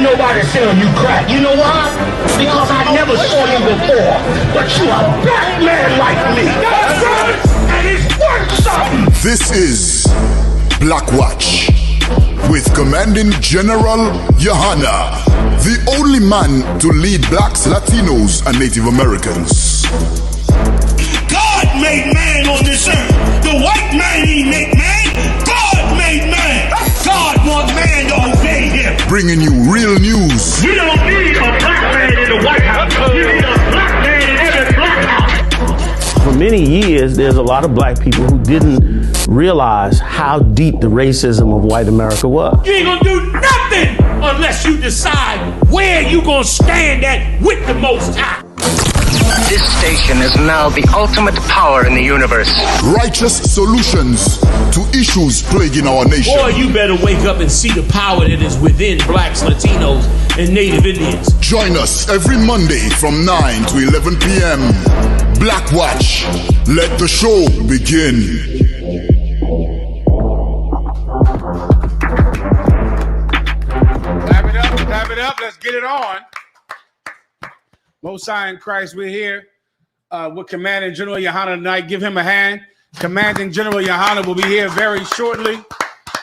nobody sell you crack. You know why? Because I never saw you before. But you a black man like me. That's right. And it's worth something. This is BLACKWATCH with Commanding General Yahanna, the only man to lead blacks, Latinos, and Native Americans. God made man on this earth. The white man he made man. God made man. God wants man to obey him. Bringing you real news. We don't need a black man in the White House. We need a black man in every black house. For many years, there's a lot of black people who didn't realize how deep the racism of white America was. You ain't gonna do nothing unless you decide where you gonna stand at with the Most High. This station is now the ultimate power in the universe. Righteous solutions to issues plaguing our nation. Boy, you better wake up and see the power that is within blacks, Latinos, and Native Indians. Join us every Monday from 9 to 11 p.m. BLACKWATCH. Let the show begin. Clap it up, let's get it on. Most High in Christ, we're here with Commanding General Yahanna tonight. Give him a hand. Commanding General Yahanna will be here very shortly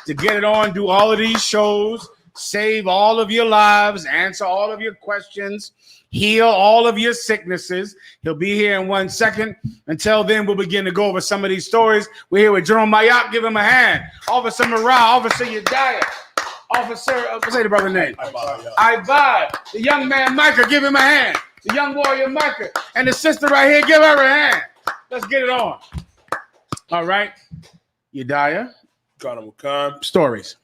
to get it on, do all of these shows, save all of your lives, answer all of your questions, heal all of your sicknesses. He'll be here in 1 second. Until then, we'll begin to go over some of these stories. We're here with General I.S.U.P.K. Give him a hand. Officer Morale, Officer Yediah. Officer, what's the brother's name? I.S.U.P.K. The young man Micah, give him a hand. The young warrior Micah. And the sister right here, give her a hand. Let's get it on. All right. Yediah. Stories.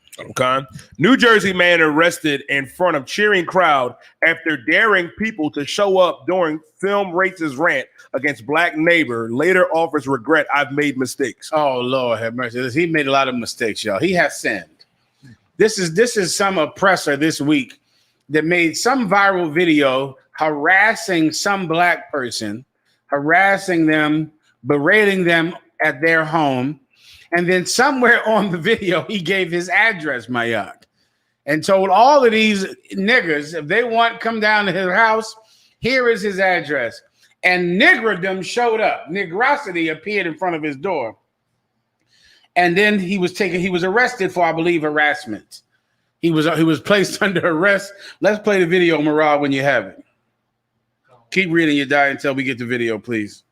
New Jersey man arrested in front of cheering crowd after daring people to show up during film racist rant against black neighbor. Later offers regret, I've made mistakes. Oh, Lord have mercy. He made a lot of mistakes, y'all. He has sinned. This is some oppressor this week that made some viral video harassing some black person, harassing them, berating them at their home. And then somewhere on the video, he gave his address, Mayak, and told all of these niggers, if they want, come down to his house, here is his address. And niggerdom showed up. Negrosity appeared in front of his door. And then he was arrested for, I believe, harassment. He was placed under arrest. Let's play the video, Morale, when you have it. Keep reading your diet until we get the video, please.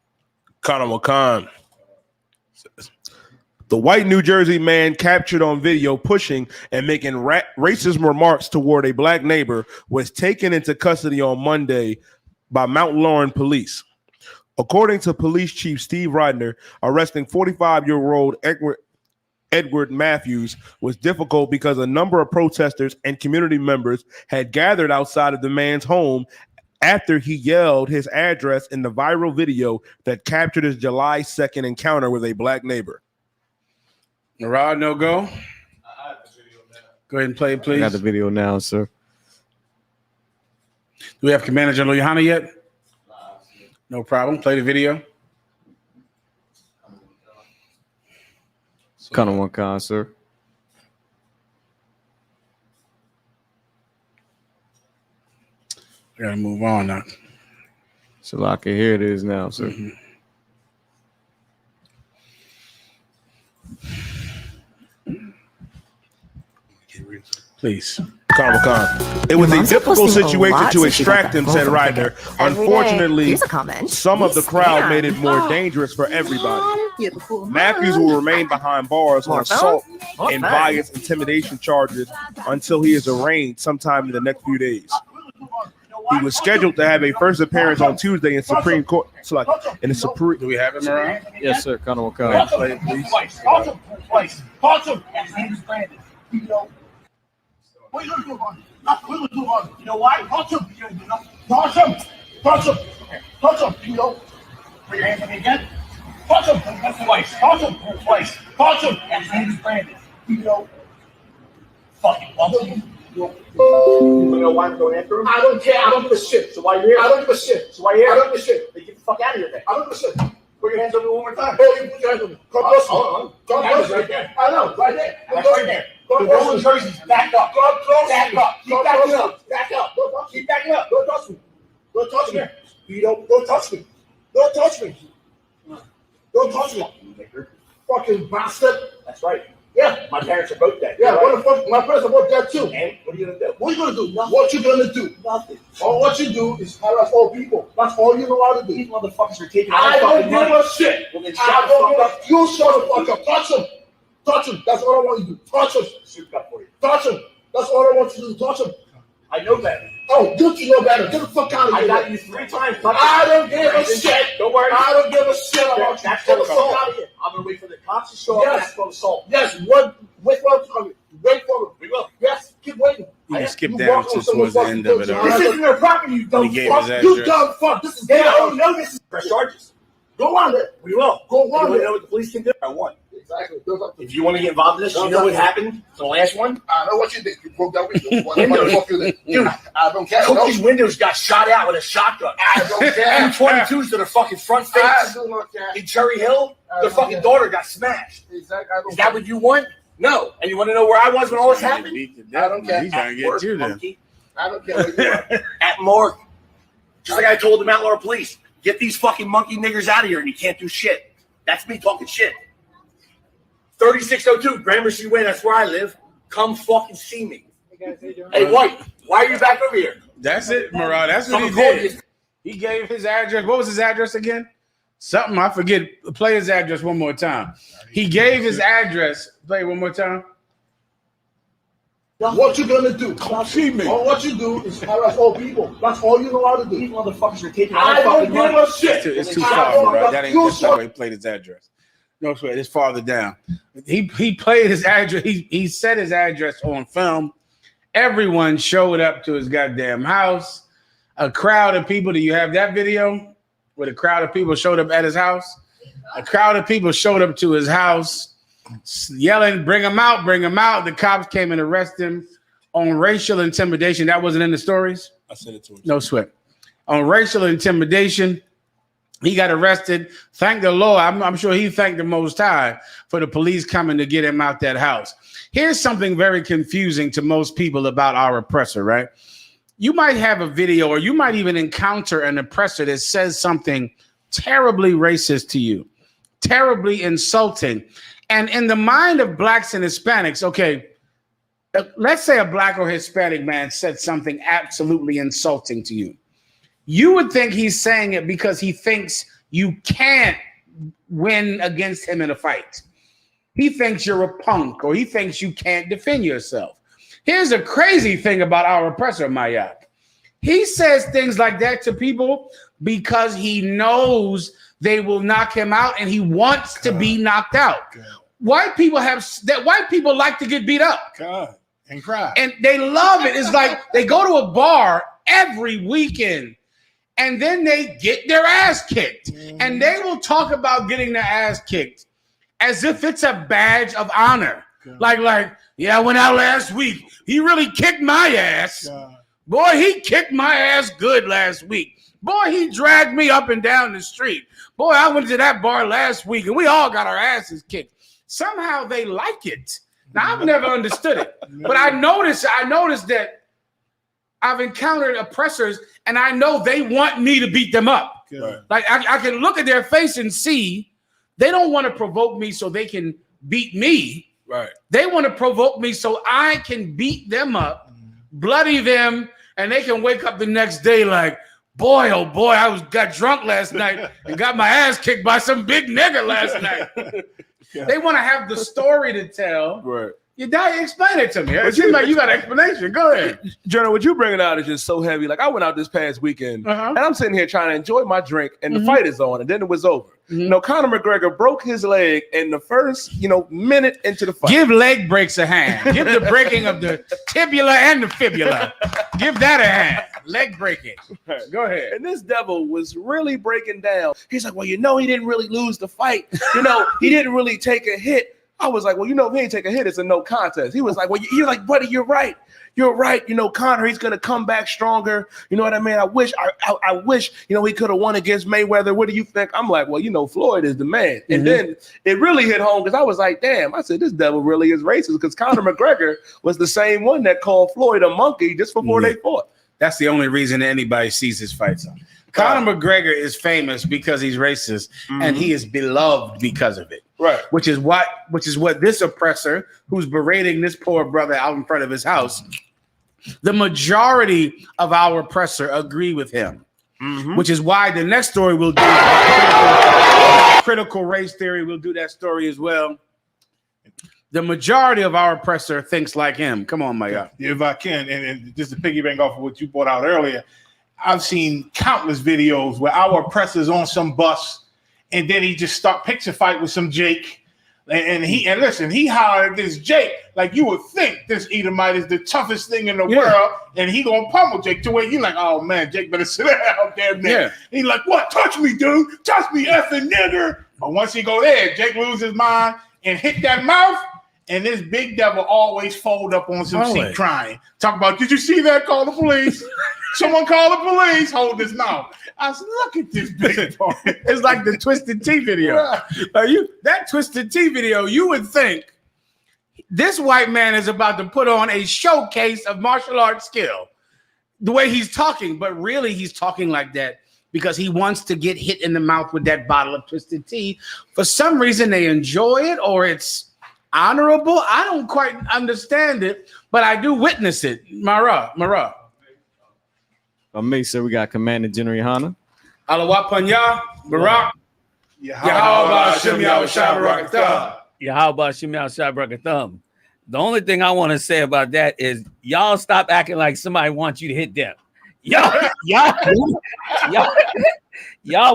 The white New Jersey man captured on video pushing and making racist remarks toward a black neighbor was taken into custody on Monday by Mount Laurel police. According to Police Chief Steve Rodner, arresting 45-year-old Edward Matthews was difficult because a number of protesters and community members had gathered outside of the man's home after he yelled his address in the viral video that captured his July 2nd encounter with a black neighbor. Rod, no go. Go ahead and play it, please. I got the video now, sir. Do we have Commander General Yahanna yet? No problem. Play the video. Kind of one kind, sir. I gotta move on now. So I can hear it is now, sir. Mm-hmm. Please. It was a difficult situation to extract him, said Ryder. Unfortunately, some of the crowd made it more dangerous for everybody. Matthews will remain behind bars on assault and bias intimidation charges until he is arraigned sometime in the next few days. He was scheduled to have a first appearance on Tuesday in Supreme Court. Do we have him around? Yes, sir. Kind of one kind. Play it, please. What are you gonna do about it? What are you gonna do about it? You know why? Touch him. Touch him. Touch him. Touch him. You know. Put your hands on me again. Touch him. That's twice. Touch him. Twice. Touch him. His name is Brandon. You know. Fucking bubble. You know why I'm going after him? I don't care. I don't give a shit. So why are you here? I don't give a shit. So why are you here? I don't give a shit. Then get the fuck out of here then. I don't give a shit. Put your hands on me one more time. Oh, you put your hands on me. Come close. Come close right there. I know. Right there. Right there. Go in jerseys. Back up. Back up. Keep backing up. Back up. Keep backing up. Don't touch me. Don't touch me. You don't touch me. Don't touch me. Don't touch me. Fucking bastard. That's right. Yeah, my parents are both dead. Yeah, right. What the fuck? My parents are both dead too. And what are you gonna do? What are you gonna do? Nothing. What you gonna do? Nothing. All what you do is harass all people. That's all you know how to do. These motherfuckers are taking. I don't give a shit. Well, I don't give a. You shut the fuck up. Touch him. Touch him. That's all I want you to do. Touch him. Shoot up for you. Touch him. That's all I want you to do. Touch him. I know better. Oh, don't you know better? Get the fuck out of here. I got you 3 times. I don't give a shit. Don't worry. I don't give a shit about you. Get the fuck out of here. I'm gonna wait for the cops to show up. That's for assault. Yes. Wait for them. Wait for them. We will. Yes. Keep waiting. You can skip down to towards the end of it. This isn't your property, you dumb fuck. You dumb fuck. This is. They don't know this is press charges. Go on there. We will. Go on there. You know what the police can do? I want. Exactly. If you want to get involved in this, you know what happened? The last one? I know what you did. You broke that window. What the fuck you did? Dude, I don't care. Cookie's windows got shot out with a shotgun. I don't care. 22s to the fucking front face. I do not care. In Cherry Hill, their fucking daughter got smashed. Exactly. Is that what you want? No. And you want to know where I was when all this happened? I don't care. He's trying to get you then. I don't care where you are. At morgue. Just like I told the Mount Laurel police, get these fucking monkey niggers out of here and you can't do shit. That's me talking shit. 3602 Gramercy Way, that's where I live. Come fucking see me. Hey, White, why are you back over here? That's it, Murad. That's what he did. He gave his address. What was his address again? Something, I forget. Play his address one more time. He gave his address. Play it one more time. What you gonna do? Come see me. All what you do is harass all people. That's all you know how to do. These motherfuckers are taking I don't give a shit. It's too far, Murad. That's not where he played his address. No, sweat. It's farther down. He played his address. He set his address on film. Everyone showed up to his goddamn house. A crowd of people. Do you have that video where the crowd of people showed up at his house? A crowd of people showed up to his house, yelling, "Bring him out! Bring him out!" The cops came and arrested him on racial intimidation. That wasn't in the stories. I sent it to him. No sweat. On racial intimidation. He got arrested. Thank the Lord. I'm sure he thanked the Most High for the police coming to get him out that house. Here's something very confusing to most people about our oppressor, right? You might have a video or you might even encounter an oppressor that says something terribly racist to you, terribly insulting. And in the mind of blacks and Hispanics, okay, let's say a black or Hispanic man said something absolutely insulting to you. You would think he's saying it because he thinks you can't win against him in a fight. He thinks you're a punk or he thinks you can't defend yourself. Here's a crazy thing about our oppressor, I.S.U.P.K. He says things like that to people because he knows they will knock him out and he wants to be knocked out. White people like to get beat up and cry. And they love it. It's like they go to a bar every weekend and then they get their ass kicked. And they will talk about getting their ass kicked as if it's a badge of honor. Like, yeah, I went out last week. He really kicked my ass. Boy, he kicked my ass good last week. Boy, he dragged me up and down the street. Boy, I went to that bar last week and we all got our asses kicked. Somehow they like it. Now, I've never understood it. But I noticed that I've encountered oppressors and I know they want me to beat them up. Like I can look at their face and see they don't want to provoke me so they can beat me. Right. They want to provoke me so I can beat them up, bloody them, and they can wake up the next day like, boy, oh boy, got drunk last night and got my ass kicked by some big nigga last night. They want to have the story to tell. Right. You explain it to me. It seems like you got an explanation. Go ahead. Journal, what you bringing out is just so heavy. Like I went out this past weekend and I'm sitting here trying to enjoy my drink and the fight is on and then it was over. You know, Conor McGregor broke his leg in the first, minute into the fight. Give leg breaks a hand. Give the breaking of the tibula and the fibula. Give that a hand. Leg breaking. Right. Go ahead. And this devil was really breaking down. He's like, well, he didn't really lose the fight. He didn't really take a hit. I was like, well, if he ain't take a hit, it's a no contest. He was like, well, you're like, buddy, you're right. You're right. Conor, he's gonna come back stronger. You know what I mean? I wish, he could have won against Mayweather. What do you think? I'm like, well, Floyd is the man. Mm-hmm. And then it really hit home because I was like, damn. I said, this devil really is racist because Conor McGregor was the same one that called Floyd a monkey just before they fought. That's the only reason anybody sees his fights. Conor McGregor is famous because he's racist, and he is beloved because of it. Right. Which is what this oppressor who's berating this poor brother out in front of his house, the majority of our oppressor agree with him. Which is why the next story we'll do critical race theory. We'll do that story as well. The majority of our oppressor thinks like him. Come on, my guy. If I can, and just to piggyback off of what you brought out earlier, I've seen countless videos where our oppressor's on some bus and then he just start picture fight with some Jake. And he hollered this Jake, like you would think this Edomite is the toughest thing in the world, and he gonna pummel Jake to where you like, oh man, Jake better sit down, damn man. Yeah. He's like, what? Touch me, dude. Touch me, effing nigger. But once he go there, Jake loses his mind and hit that mouth. And this big devil always fold up on some seat crying. Talk about, did you see that? Call the police. Someone call the police. Hold his mouth. I said, look at this big boy. It's like the Twisted Tea video. That Twisted Tea video, you would think this white man is about to put on a showcase of martial arts skill. The way he's talking, but really he's talking like that because he wants to get hit in the mouth with that bottle of Twisted Tea. For some reason, they enjoy it or it's honorable. I don't quite understand it, but I do witness it. Mara. Me, sir, we got Commander General Yohanna. Alawapanya, Barak. Yahweh Hashem Yahweh Thumb. The only thing I want to say about that is y'all stop acting like somebody wants you to hit them. Y'all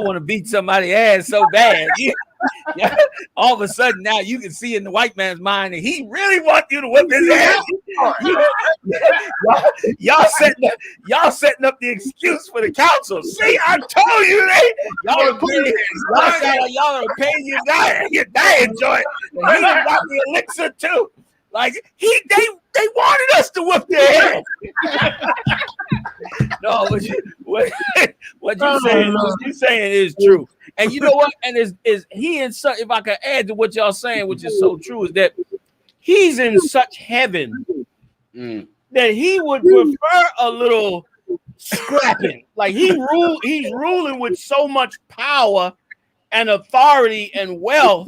want to beat somebody's ass so bad. All of a sudden now you can see in the white man's mind that he really wants you to whip his ass. Y'all setting up the excuse for the council. See, I told you y'all are paying your dying joint. He got the elixir too. Like they wanted us to whip their ass. No, what you're saying is true. And you know what? And if I could add to what y'all saying, which is so true, is that he's in such heaven that he would prefer a little scrapping. Like he's ruling with so much power and authority and wealth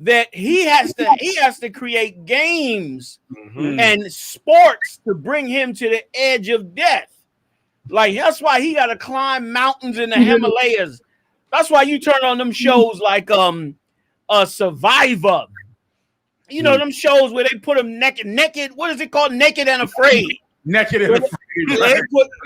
that he has to create games and sports to bring him to the edge of death. Like that's why he got to climb mountains in the Himalayas. That's why you turn on them shows like Survivor. You know them shows where they put them naked. What is it called? Naked and Afraid. Naked and Afraid.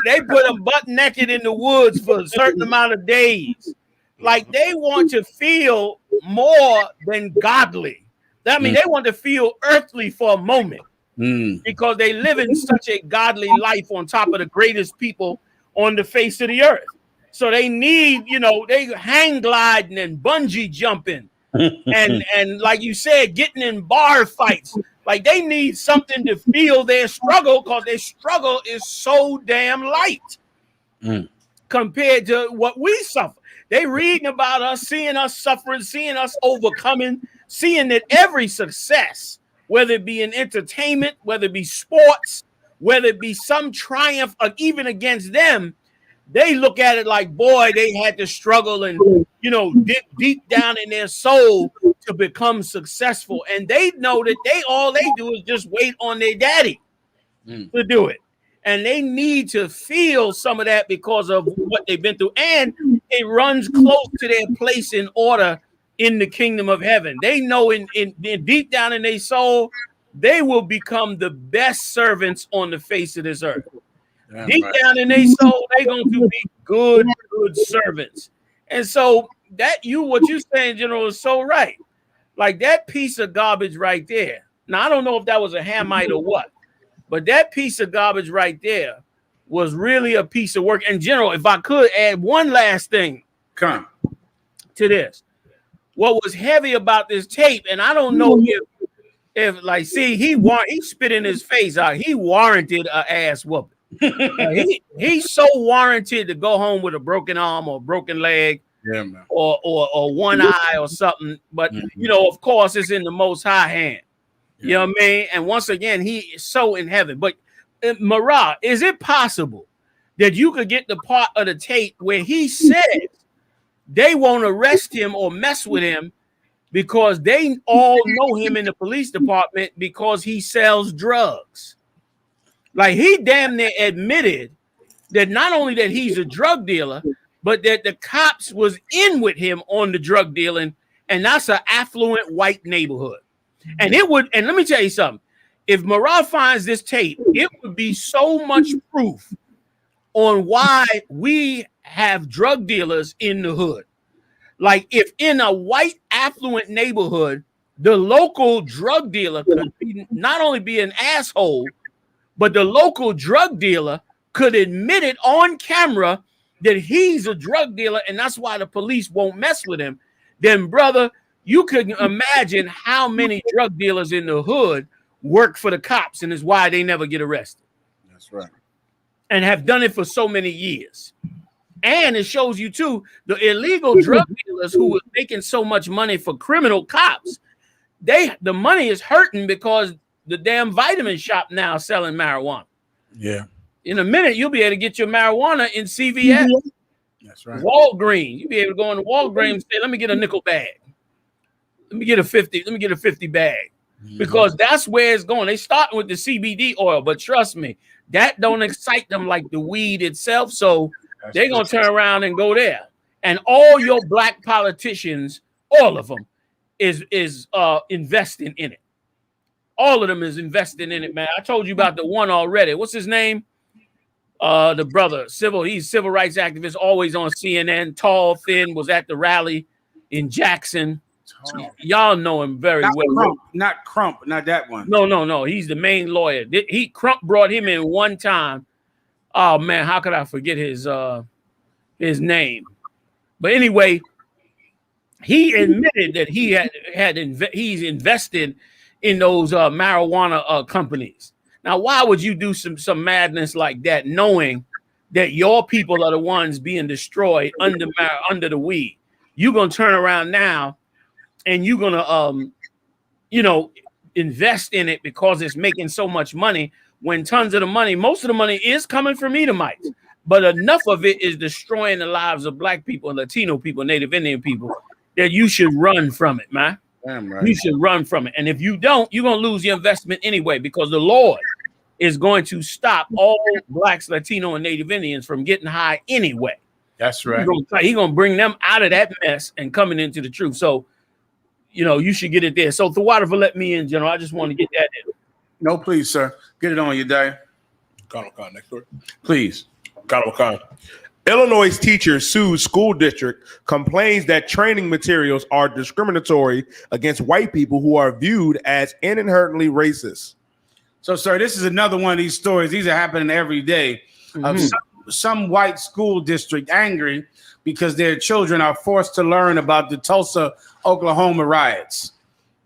They put them butt naked in the woods for a certain amount of days. Like they want to feel more than godly. That means they want to feel earthly for a moment because they live in such a godly life on top of the greatest people on the face of the earth. So they need, they hang gliding and bungee jumping and like you said, getting in bar fights. Like they need something to feel their struggle because their struggle is so damn light compared to what we suffer. They reading about us, seeing us suffering, seeing us overcoming, seeing that every success, whether it be in entertainment, whether it be sports, whether it be some triumph even against them, they look at it like, boy, they had to struggle and, deep down in their soul to become successful. And they know that all they do is just wait on their daddy to do it. And they need to feel some of that because of what they've been through. And it runs close to their place in order in the kingdom of heaven. They know in deep down in their soul, they will become the best servants on the face of this earth. Deep down in their soul, they're going to be good servants. And so what you're saying, General, is so right. Like that piece of garbage right there. Now, I don't know if that was a Hamite or what, but that piece of garbage right there was really a piece of work. And General, if I could add one last thing to this. What was heavy about this tape, and I don't know if if like, see, he spit in his face out. He warranted a ass whooping. He's so warranted to go home with a broken arm or broken leg, yeah, man, or one eye or something. But you know, of course, it's in the Most High hand. You know what I mean? And once again, he is so in heaven. But Marah, is it possible that you could get the part of the tape where he says they won't arrest him or mess with him because they all know him in the police department because he sells drugs? Like, he damn near admitted that not only that he's a drug dealer, but that the cops was in with him on the drug dealing, and that's an affluent white neighborhood. And it would, and let me tell you something, if Marah finds this tape, it would be so much proof on why we have drug dealers in the hood. Like, if in a white affluent neighborhood, the local drug dealer could not only be an asshole, but the local drug dealer could admit it on camera that he's a drug dealer, and that's why the police won't mess with him, then, brother, you could imagine how many drug dealers in the hood work for the cops, and is why they never get arrested. That's right. And have done it for so many years. And it shows you, too, the illegal drug dealers who were making so much money for criminal cops, the money is hurting because the damn vitamin shop now selling marijuana. Yeah. In a minute, you'll be able to get your marijuana in CVS. That's right. Walgreens. You'll be able to go into Walgreens and say, let me get a nickel bag. Let me get a 50. Let me get a 50 bag. Because that's where it's going. They starting with the CBD oil, but trust me, that don't excite them like the weed itself. So they're going to turn around and go there. And all your black politicians, all of them, is investing in it. All of them is investing in it, man. I told you about the one already. What's his name? The brother, he's civil rights activist, always on CNN. Tall, thin, was at the rally in Jackson. Y'all know him very well. Not Crump, not that one. No. He's the main lawyer. Crump brought him in one time. Oh man, how could I forget his name? But anyway, he admitted that he's invested in those marijuana companies. Now, why would you do some madness like that, knowing that your people are the ones being destroyed under the weed? You're gonna turn around now, and you're gonna invest in it because it's making so much money. When tons of the money, most of the money is coming from Edomites, but enough of it is destroying the lives of black people, Latino people, Native Indian people, that you should run from it, man. Damn right. You should run from it. And if you don't, you're going to lose your investment anyway, because the Lord is going to stop all blacks, Latino, and Native Indians from getting high anyway. That's right. He's going to bring them out of that mess and coming into the truth. So, you should get it there. So, Thawada, for let me in, General. I just want to get that in. No, please, sir. Get it on you, Day. Khan, next door. Please. Khan. Illinois teacher sues school district, complains that training materials are discriminatory against white people who are viewed as inherently racist. So, sir, this is another one of these stories. These are happening every day. Of some white school district angry because their children are forced to learn about the Tulsa, Oklahoma riots,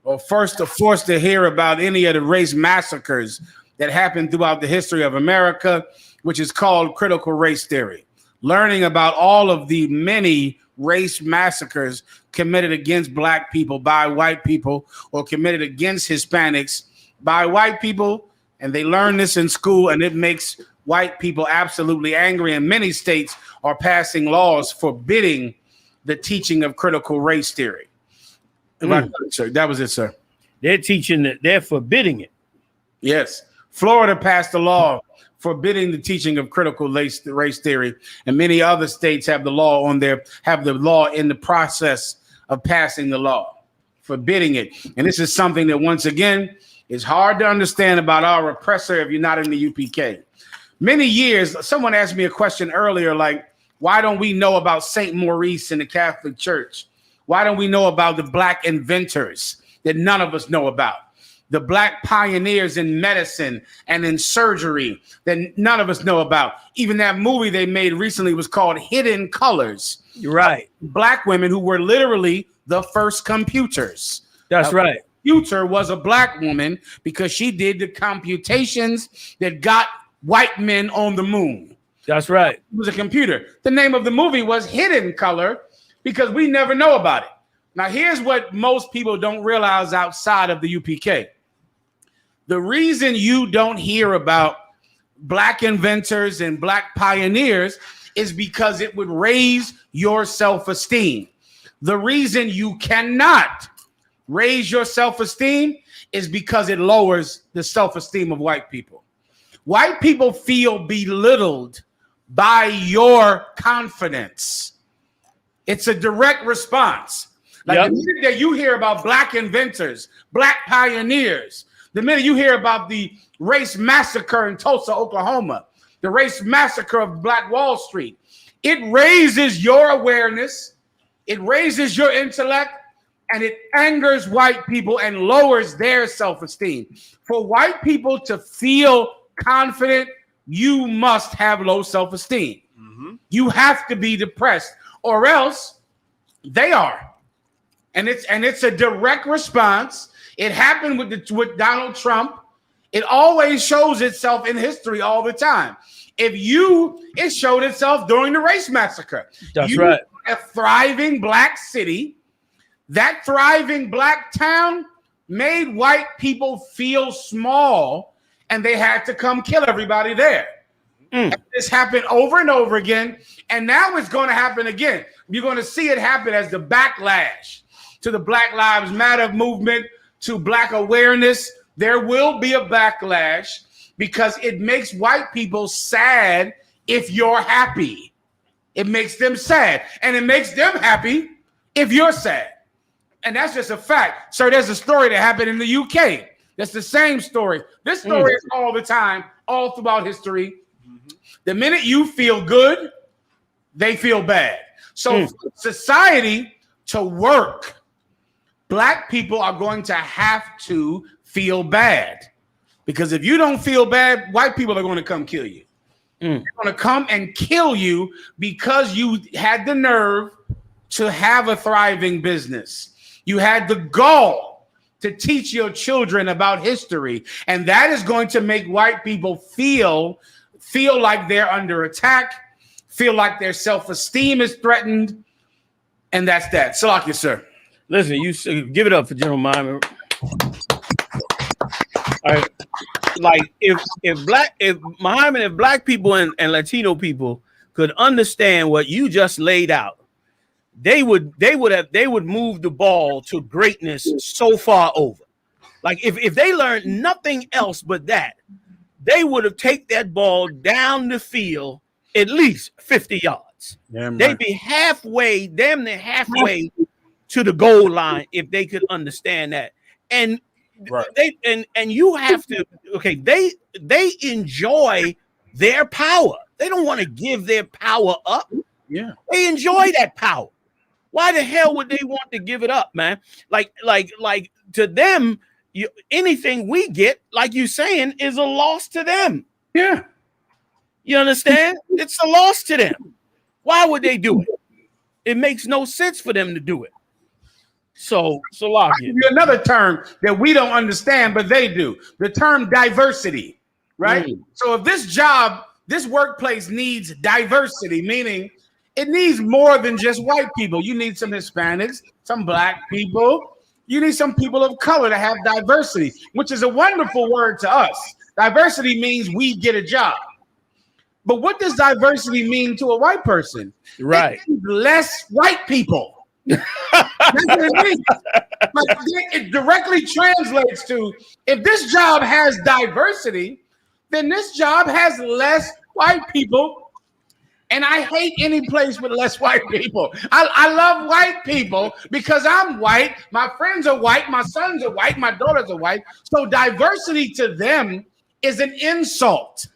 or forced to hear about any of the race massacres that happened throughout the history of America, which is called critical race theory. Learning about all of the many race massacres committed against black people by white people, or committed against Hispanics by white people. And they learn this in school, and it makes white people absolutely angry. And many states are passing laws forbidding the teaching of critical race theory. Sir, that was it, sir. They're teaching it. They're forbidding it. Yes. Florida passed a law forbidding the teaching of critical race theory, and many other states have the law in the process of passing the law, forbidding it. And this is something that, once again, is hard to understand about our oppressor if you're not in the UPK. Many years, someone asked me a question earlier, like, why don't we know about St. Maurice in the Catholic Church? Why don't we know about the black inventors that none of us know about? The black pioneers in medicine and in surgery that none of us know about. Even that movie they made recently was called Hidden Colors. You're right. Black women who were literally the first computers. That's right. future was a black woman because she did the computations that got white men on the moon. That's right. It was a computer. The name of the movie was Hidden Color because we never know about it. Now, here's what most people don't realize outside of the UPK. The reason you don't hear about black inventors and black pioneers is because it would raise your self-esteem. The reason you cannot raise your self-esteem is because it lowers the self-esteem of white people. White people feel belittled by your confidence. It's a direct response. Like the minute that you hear about black inventors, black pioneers, the minute you hear about the race massacre in Tulsa, Oklahoma, the race massacre of Black Wall Street, it raises your awareness, it raises your intellect, and it angers white people and lowers their self-esteem. For white people to feel confident, you must have low self-esteem. You have to be depressed, or else they are. And it's a direct response. It happened with Donald Trump. It always shows itself in history all the time. It showed itself during the race massacre. That's right. A thriving black city, that thriving black town made white people feel small, and they had to come kill everybody there. And this happened over and over again, and now it's going to happen again. You're going to see it happen as the backlash to the Black Lives Matter movement, to black awareness. There will be a backlash because it makes white people sad if you're happy. It makes them sad, and it makes them happy if you're sad. And that's just a fact. Sir, there's a story that happened in the UK. That's the same story. This story is all the time, all throughout history. The minute you feel good, they feel bad. So for society to work, black people are going to have to feel bad. Because if you don't feel bad, white people are going to come kill you. They're going to come and kill you because you had the nerve to have a thriving business. You had the gall to teach your children about history. And that is going to make white people feel like they're under attack, feel like their self-esteem is threatened. And that's that. Salakia, sir. Listen, you give it up for General Myman. All right. Like if black people and Latino people could understand what you just laid out, they would move the ball to greatness so far over. Like if they learned nothing else but that, they would have taken that ball down the field at least 50 yards. They'd be damn near halfway to the goal line if they could understand that. And you have to, they enjoy their power. They don't want to give their power up. Yeah. They enjoy that power. Why the hell would they want to give it up, man? Like to them, anything we get, like you saying, is a loss to them. Yeah. You understand? It's a loss to them. Why would they do it? It makes no sense for them to do it. So I'll give you another term that we don't understand, but they do. The term diversity, right? So if this workplace needs diversity, meaning it needs more than just white people. You need some Hispanics, some black people. You need some people of color to have diversity, which is a wonderful word to us. Diversity means we get a job. But what does diversity mean to a white person? Right. It means less white people. That's what it means. Like, it directly translates to, if this job has diversity, then this job has less white people. And I hate any place with less white people. I love white people because I'm white. My friends are white. My sons are white. My daughters are white. So diversity to them is an insult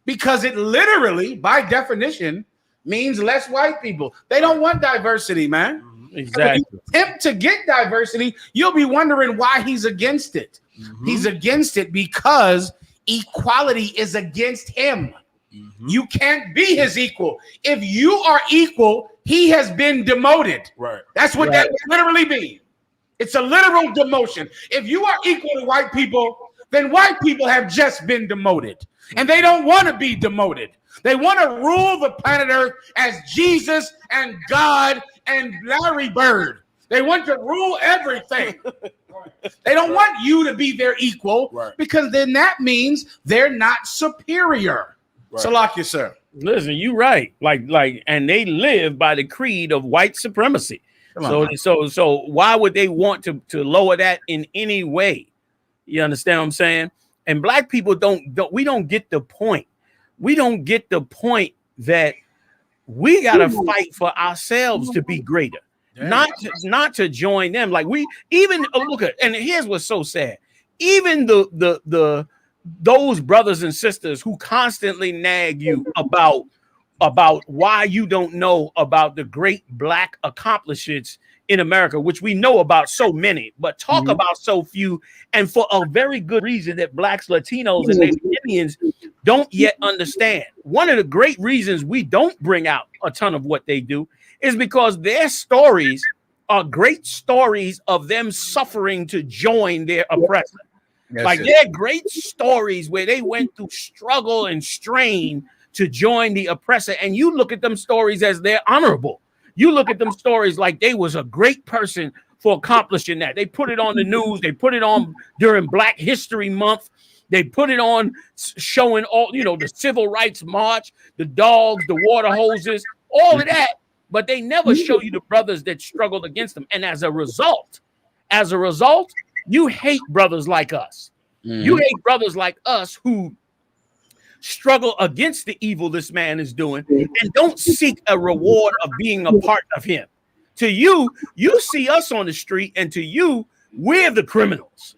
because it literally, by definition, means less white people. They don't want diversity, man. Exactly. If you attempt to get diversity, you'll be wondering why he's against it. He's against it because equality is against him. You can't be his equal. If you are equal, he has been demoted. Right. That's what that would literally be. It's a literal demotion. If you are equal to white people, then white people have just been demoted. And they don't want to be demoted. They want to rule the planet Earth as Jesus and God and Larry Bird. They want to rule everything. They don't want you to be their equal, because then that means they're not superior. Salakia, sir. Listen, you right. Like, and they live by the creed of white supremacy. So why would they want to lower that in any way? You understand what I'm saying? And black people we don't get the point. We don't get the point that we gotta fight for ourselves to be greater, not to join them. Like we even look at, and here's what's so sad. Even those brothers and sisters who constantly nag you about why you don't know about the great black accomplishments in America, which we know about so many, but talk about so few, and for a very good reason that blacks, Latinos, and Native Indians don't yet understand. One of the great reasons we don't bring out a ton of what they do is because their stories are great stories of them suffering to join their oppressor. Like they're great stories where they went through struggle and strain to join the oppressor, and you look at them stories as they're honorable. You look at them stories like they was a great person for accomplishing that. They put it on the news. They put it on during Black History Month. They put it on showing all, the Civil Rights March, the dogs, the water hoses, all of that. But they never show you the brothers that struggled against them. And as a result, you hate brothers like us. You hate brothers like us who struggle against the evil this man is doing and don't seek a reward of being a part of him. To you, you see us on the street, and to you, we're the criminals.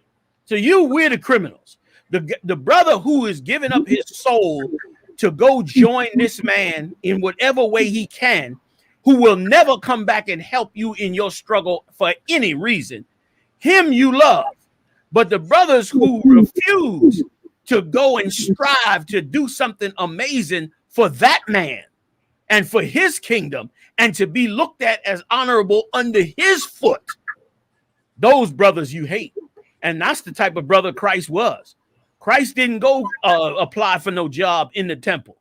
To you, we're the criminals. The brother who is giving up his soul to go join this man in whatever way he can, who will never come back and help you in your struggle for any reason, him you love. But the brothers who refuse to go and strive to do something amazing for that man and for his kingdom and to be looked at as honorable under his foot, those brothers you hate. And that's the type of brother Christ was. Christ didn't go apply for no job in the temple.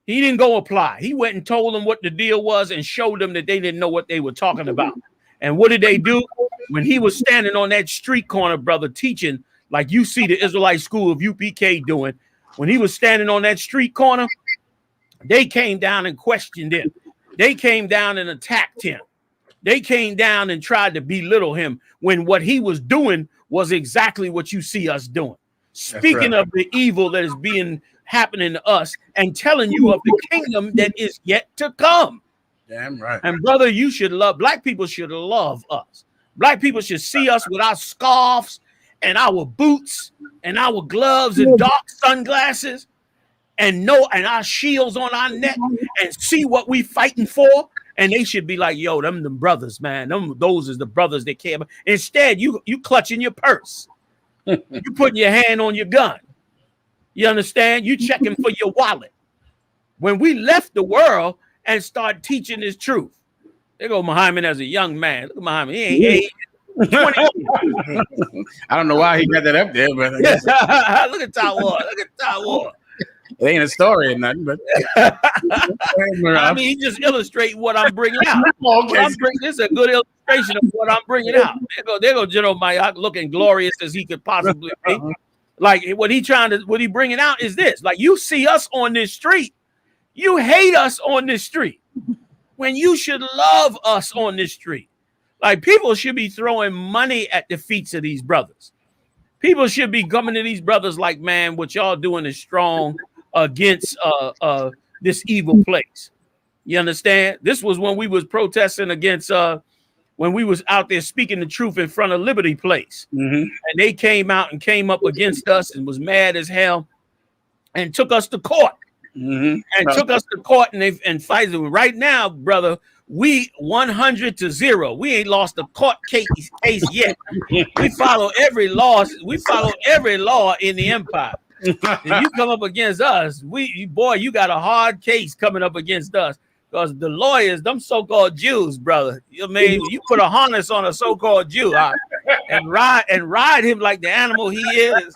He didn't go apply. He went and told them what the deal was and showed them that they didn't know what they were talking about. And what did they do? When he was standing on that street corner, brother, teaching, like you see the Israelite school of U.P.K. doing, when he was standing on that street corner, they came down and questioned him. They came down and attacked him. They came down and tried to belittle him when what he was doing was exactly what you see us doing. Speaking of the evil that is happening to us and telling you of the kingdom that is yet to come. Damn right. And brother, black people should love us. Black people should see us with our scarves and our boots and our gloves and dark sunglasses and our shields on our neck and see what we fighting for. And they should be like, yo, them brothers, man. Those is the brothers that care. Instead, you clutching your purse. You putting your hand on your gun. You understand? You checking for your wallet. When we left the world and start teaching this truth, there go Muhammad as a young man. Look at Muhammad. He ain't 20. I don't know why he got that up there, but I guess. Look at Taiwan. It ain't a story or nothing, but I mean, he just illustrating what I'm bringing out. Okay. This is a good illustration of what I'm bringing out. There go General Mayak looking glorious as he could possibly be. Like what he bringing out is this. Like you see us on this street, you hate us on this street when you should love us on this street. Like people should be throwing money at the feet of these brothers. People should be coming to these brothers like, man, what y'all doing is strong against this evil place. You understand? This was when we was protesting against when we was out there speaking the truth in front of Liberty Place. And they came out and came up against us and was mad as hell and took us to court. And took us to court and fight. Right now, brother, we 100-0. We ain't lost a court case yet. We follow every law. We follow every law in the empire. If you come up against us, you got a hard case coming up against us. Because the lawyers, them so-called Jews, brother, you mean you put a harness on a so-called Jew and ride him like the animal he is,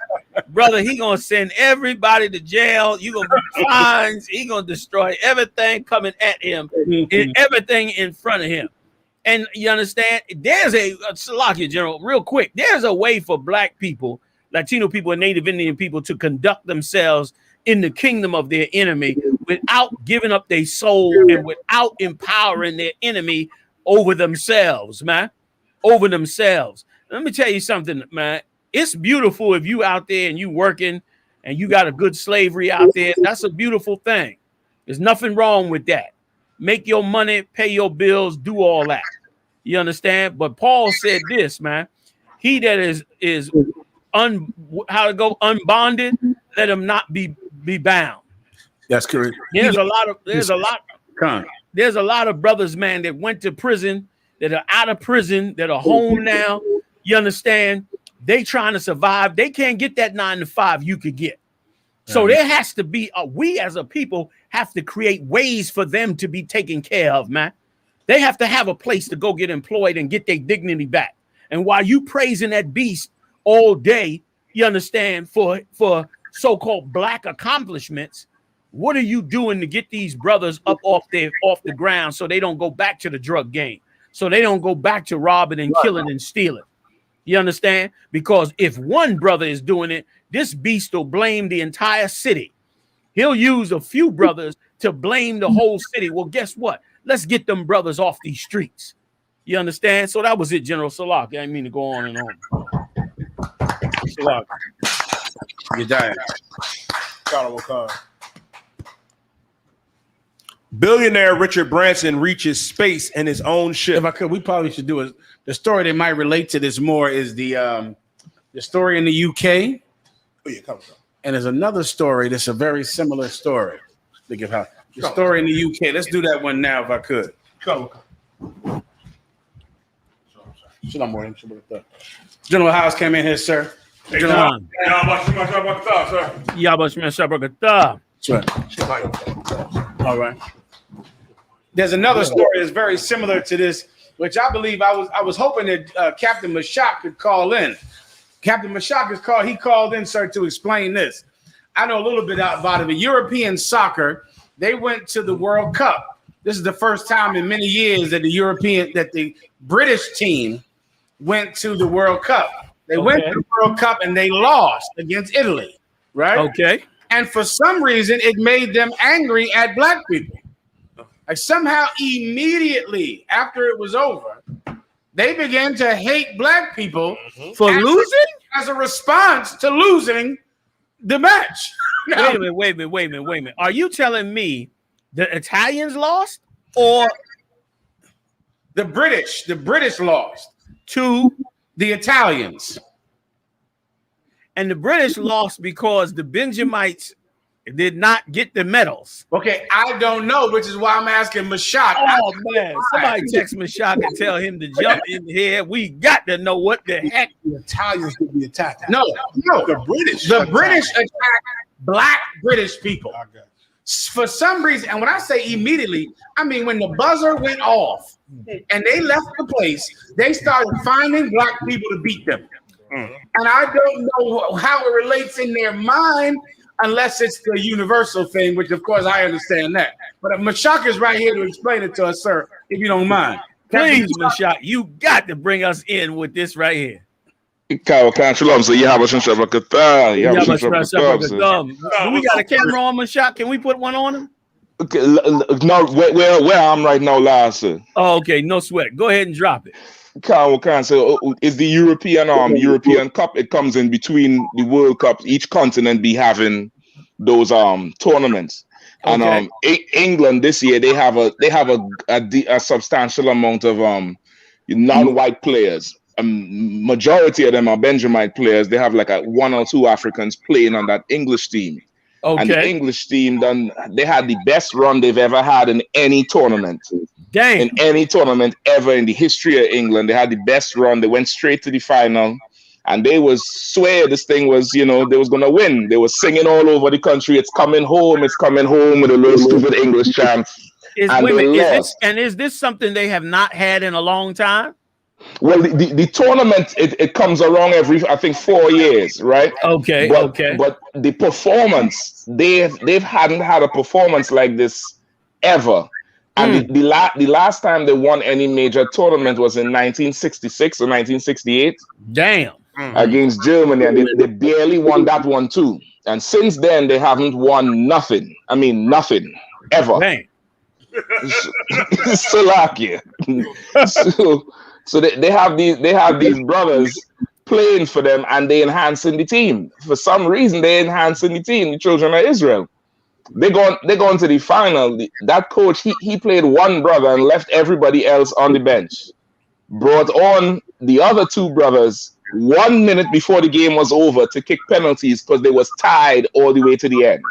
brother, he gonna send everybody to jail. You gonna be fines. He gonna destroy everything coming at him, everything in front of him. And you understand? There's a Salakia General, real quick. There's a way for black people, Latino people, and Native Indian people to conduct themselves in the kingdom of their enemy without giving up their soul and without empowering their enemy over themselves, man. Over themselves. Let me tell you something, man. It's beautiful if you out there and you working and you got a good slavery out there. That's a beautiful thing. There's nothing wrong with that. Make your money, pay your bills, do all that. You understand? But Paul said this, man. He that is unbonded, let him not be bound. That's correct. There's a lot of brothers, man, that went to prison, that are out of prison, that are home now. You understand? They trying to survive. They can't get that 9 to 5 you could get. So there has to be we as a people have to create ways for them to be taken care of, man. They have to have a place to go get employed and get their dignity back. And while you praising that beast all day, you understand, for so-called black accomplishments, what are you doing to get these brothers up off the ground so they don't go back to the drug game, so they don't go back to robbing and killing and stealing? You understand? Because if one brother is doing it, this beast will blame the entire city. He'll use a few brothers to blame the whole city. Well, guess what? Let's get them brothers off these streets. You understand? So that was it, General Salak. I didn't mean to go on and on. Salak. You're dying. Billionaire Richard Branson reaches space in his own ship. If I could, we probably should do it. The story that might relate to this more is the story in the UK. Oh, yeah, come on. And there's another story that's a very similar story. Think of how the story in the UK. Let's do that one now, if I could. Come. General House came in here, sir. Hey, General, all right. There's another story that's very similar to this, which I believe I was hoping that Captain Mashak could call in. Captain Mashak is called. He called in, sir, to explain this. I know a little bit about it. The European soccer, they went to the World Cup. This is the first time in many years that the British team went to the World Cup. They went to the World Cup and they lost against Italy, right? Okay. And for some reason, it made them angry at black people. Like somehow, immediately after it was over, they began to hate black people for losing as a response to losing the match. Now, wait a minute. Are you telling me the Italians lost or the British lost to the Italians? And the British lost because the Benjamites did not get the medals. Okay, I don't know, which is why I'm asking Mashak. Oh man, somebody text Mashak and tell him to jump in here. We got to know what the heck the Italians did be attacked. No, the British. The British attacked black British people. For some reason, and when I say immediately, I mean when the buzzer went off and they left the place, they started finding black people to beat them. And I don't know how it relates in their mind unless it's the universal thing, which of course I understand that. But Mashak is right here to explain it to us, sir, if you don't mind. Please, Mashak, you got to bring us in with this right here. Do we got a camera on Mashak? Can we put one on him? Okay, no, where I'm right now, last. Oh, okay, no sweat. Go ahead and drop it. So is the European Cup? It comes in between the World Cup. Each continent be having those tournaments, and England this year they have a substantial amount of non-white players. Majority of them are Benjamite players. They have like one or two Africans playing on that English team. Okay. And the English team they had the best run they've ever had in any tournament. Dang. In any tournament ever in the history of England. They had the best run. They went straight to the final. And they swear this thing was, they was going to win. They were singing all over the country. It's coming home with a little stupid English chant. and they lost. Is this something they have not had in a long time? Well, the tournament it comes around every, I think, 4 years, right? Okay, but the performance, they've hadn't had a performance like this ever. And the last time they won any major tournament was in 1966 or 1968. Damn. Against Germany, and they barely won that one too. And since then, they haven't won nothing. I mean, nothing ever. Dang. Slovakia. So they have these brothers playing for them, and they enhancing the team. For some reason, they enhancing the team. The children of Israel. They go into the final. That coach he played one brother and left everybody else on the bench. Brought on the other two brothers 1 minute before the game was over to kick penalties because they was tied all the way to the end.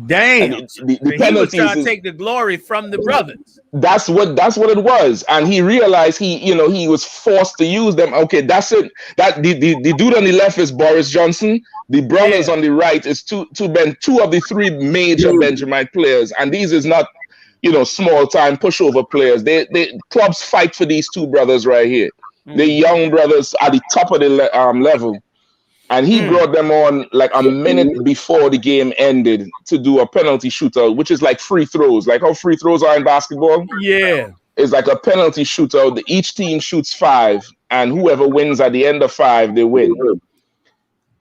Damn. The he was trying to take the glory from the brothers. That's what it was. And he realized he was forced to use them. Okay, that's it. That the dude on the left is Boris Johnson. The brothers on the right is two of the three major Benjamite players. And these is not, small time pushover players. They clubs fight for these two brothers right here. The young brothers at the top of the level. And he brought them on like a minute before the game ended to do a penalty shootout, which is like free throws, like how free throws are in basketball. Yeah. It's like a penalty shootout. Each team shoots 5, and whoever wins at the end of 5, they win.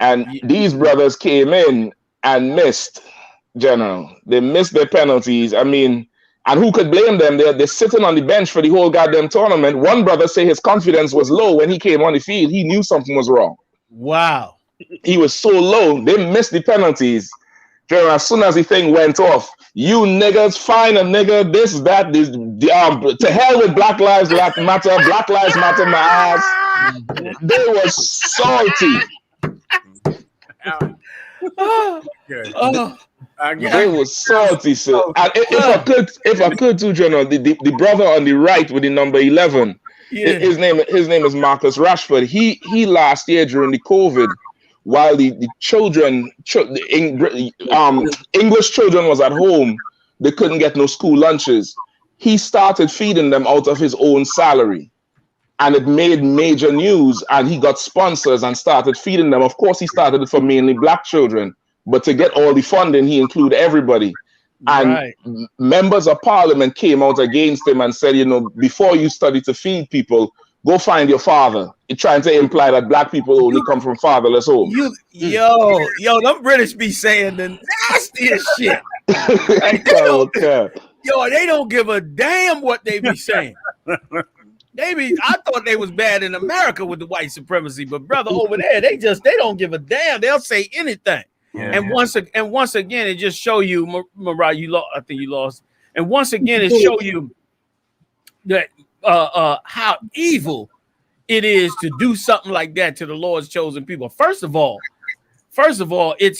And these brothers came in and missed, General. They missed their penalties. I mean, and who could blame them? They're sitting on the bench for the whole goddamn tournament. One brother say his confidence was low when he came on the field. He knew something was wrong. Wow. He was so low. They missed the penalties. General, as soon as the thing went off, you niggas, find a nigga, this, that, this, to hell with Black Lives Matter, Black Lives Matter, my ass. They were salty. They were salty, sir. And if I could too, General, the brother on the right with the number 11, his name is Marcus Rashford. He last year during the COVID, while the children, English children was at home, they couldn't get no school lunches. He started feeding them out of his own salary. And it made major news, and he got sponsors and started feeding them. Of course, he started it for mainly black children, but to get all the funding, he included everybody. And members of parliament came out against him and said, before you study to feed people, go find your father. You're trying to imply that black people only come from fatherless homes. Yo, them British be saying the nastiest shit. Like, they don't give a damn what they be saying. I thought they was bad in America with the white supremacy, but brother, over there, they don't give a damn. They'll say anything. Yeah. And once again, it just show you, Mariah, I think you lost. And once again, it show you that how evil it is to do something like that to the Lord's chosen people. First of all, this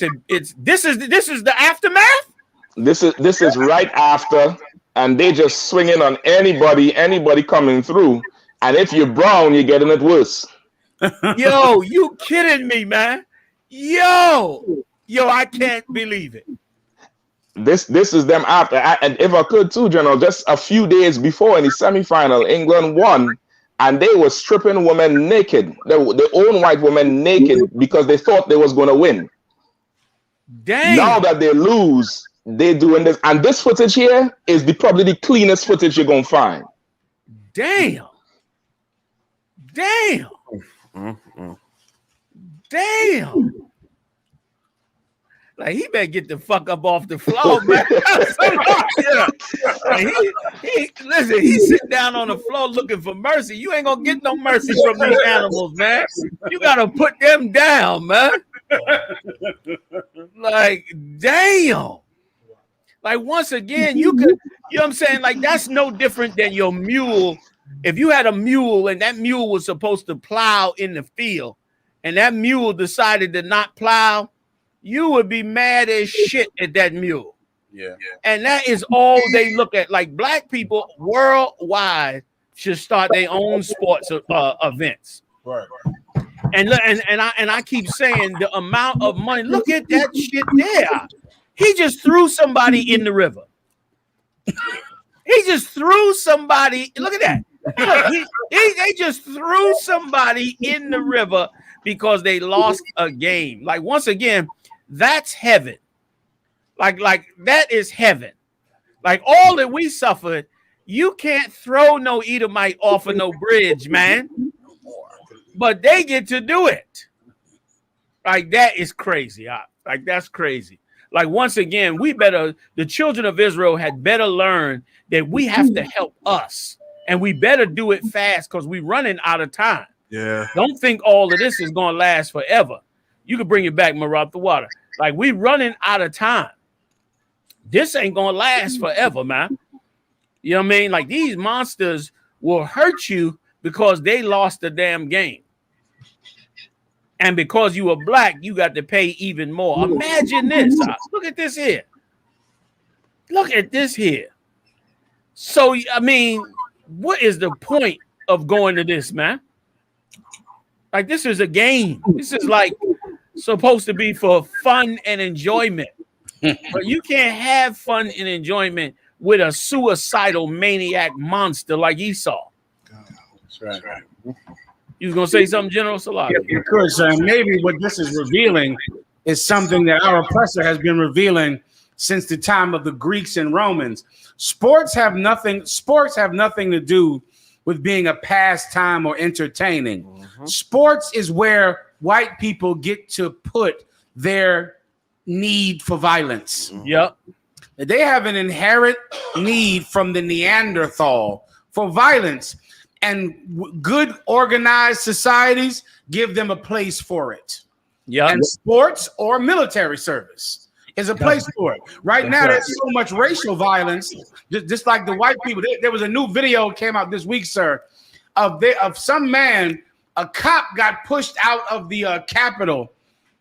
is the aftermath. This is right after, and they just swinging on anybody coming through. And if you're brown, you're getting it worse. Yo, you kidding me, man? Yo, I can't believe it. This is them after. And if I could too, General, just a few days before in the semifinal, England won, and they were stripping women naked. Their own white women naked because they thought they was going to win. Damn. Now that they lose, they're doing this. And this footage here is probably the cleanest footage you're going to find. Damn. Like, he better get the fuck up off the floor, man. Listen, he sit down on the floor looking for mercy. You ain't gonna get no mercy from these animals, man. You gotta put them down, man. Like, damn. Like, once again, you know what I'm saying? Like, that's no different than your mule. If you had a mule and that mule was supposed to plow in the field and that mule decided to not plow, you would be mad as shit at that mule. Yeah. And that is all they look at. Like, black people worldwide should start their own sports events. Right. And I keep saying the amount of money. Look at that shit there. He just threw somebody in the river. He just threw somebody. Look at that. Look, they just threw somebody in the river because they lost a game. Like, once again, that's heaven. Like that is heaven. Like, all that we suffered, you can't throw no Edomite off of no bridge, man. But they get to do it. Like, that is crazy. Like, that's crazy. Like, once again, the children of Israel had better learn that we have to help us. And we better do it fast because we're running out of time. Yeah. Don't think all of this is going to last forever. You can bring it back, Marat the water. Like, we running out of time. This ain't going to last forever, man. You know what I mean? Like, these monsters will hurt you because they lost the damn game. And because you were black, you got to pay even more. Imagine this. Look at this here. Look at this here. So, I mean, what is the point of going to this, man? Like, this is a game. This is like supposed to be for fun and enjoyment. But you can't have fun and enjoyment with a suicidal maniac monster like Esau. That's right. You was gonna say something, General Salata? Yeah, of course. Maybe what this is revealing is something that our oppressor has been revealing since the time of the Greeks and Romans. Sports have nothing to do with being a pastime or entertaining. Mm-hmm. Sports is where white people get to put their need for violence. Yep. They have an inherent need from the Neanderthal for violence, and good organized societies give them a place for it. Yeah. And sports or military service is a place for it. Right now, there's so much racial violence, just like the white people. There was a new video came out this week, sir, of some man, a cop got pushed out of the Capitol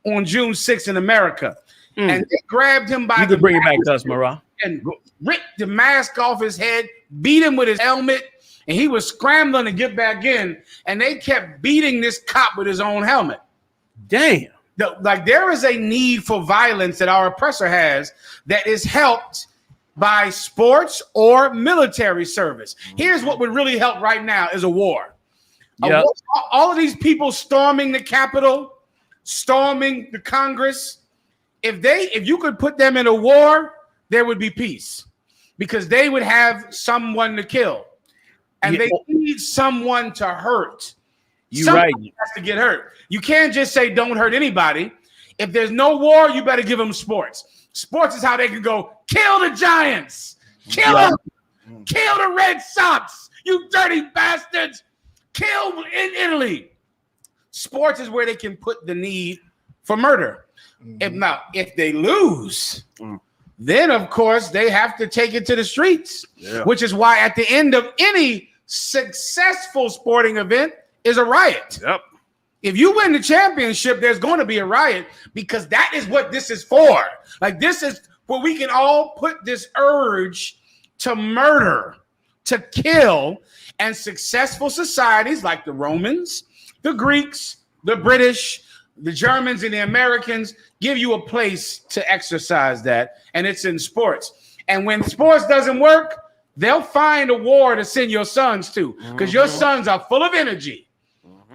on June 6th in America. And they grabbed him by the bring it back to us, Mara. And ripped the mask off his head, beat him with his helmet, and he was scrambling to get back in. And they kept beating this cop with his own helmet. Damn. Like, there is a need for violence that our oppressor has that is helped by sports or military service. Here's what would really help right now is a war. Yep. All of these people storming the Capitol, storming the Congress. If you could put them in a war, there would be peace because they would have someone to kill, and they need someone to hurt. Someone has to get hurt. You can't just say don't hurt anybody. If there's no war, you better give them sports. Sports is how they can go kill the Giants, kill them, kill the Red Sox, you dirty bastards, kill in Italy. Sports is where they can put the need for murder. If they lose, then of course they have to take it to the streets, which is why at the end of any successful sporting event is a riot. Yep. If you win the championship, there's going to be a riot because that is what this is for. Like, this is where we can all put this urge to murder, to kill, and successful societies like the Romans, the Greeks, the British, the Germans, and the Americans give you a place to exercise that, and it's in sports. And when sports doesn't work, they'll find a war to send your sons to because your sons are full of energy.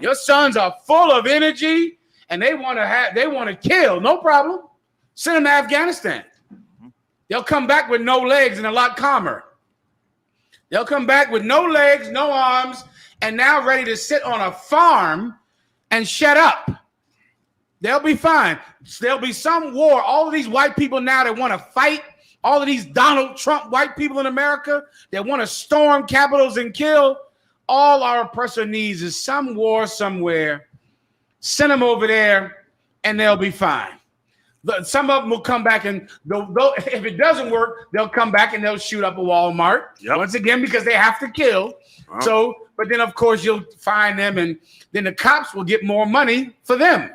Your sons are full of energy, and they want to kill. No problem. Send them to Afghanistan. They'll come back with no legs and a lot calmer. They'll come back with no legs, no arms, and now ready to sit on a farm and shut up. They'll be fine. There'll be some war. All of these white people now that want to fight, all of these Donald Trump white people in America that want to storm capitals and kill, all our oppressor needs is some war somewhere. Send them over there, and they'll be fine. Some of them will come back, and if it doesn't work, they'll come back and they'll shoot up a Walmart. Yep. Once again, because they have to kill. So, but then, of course, you'll find them, and then the cops will get more money for them.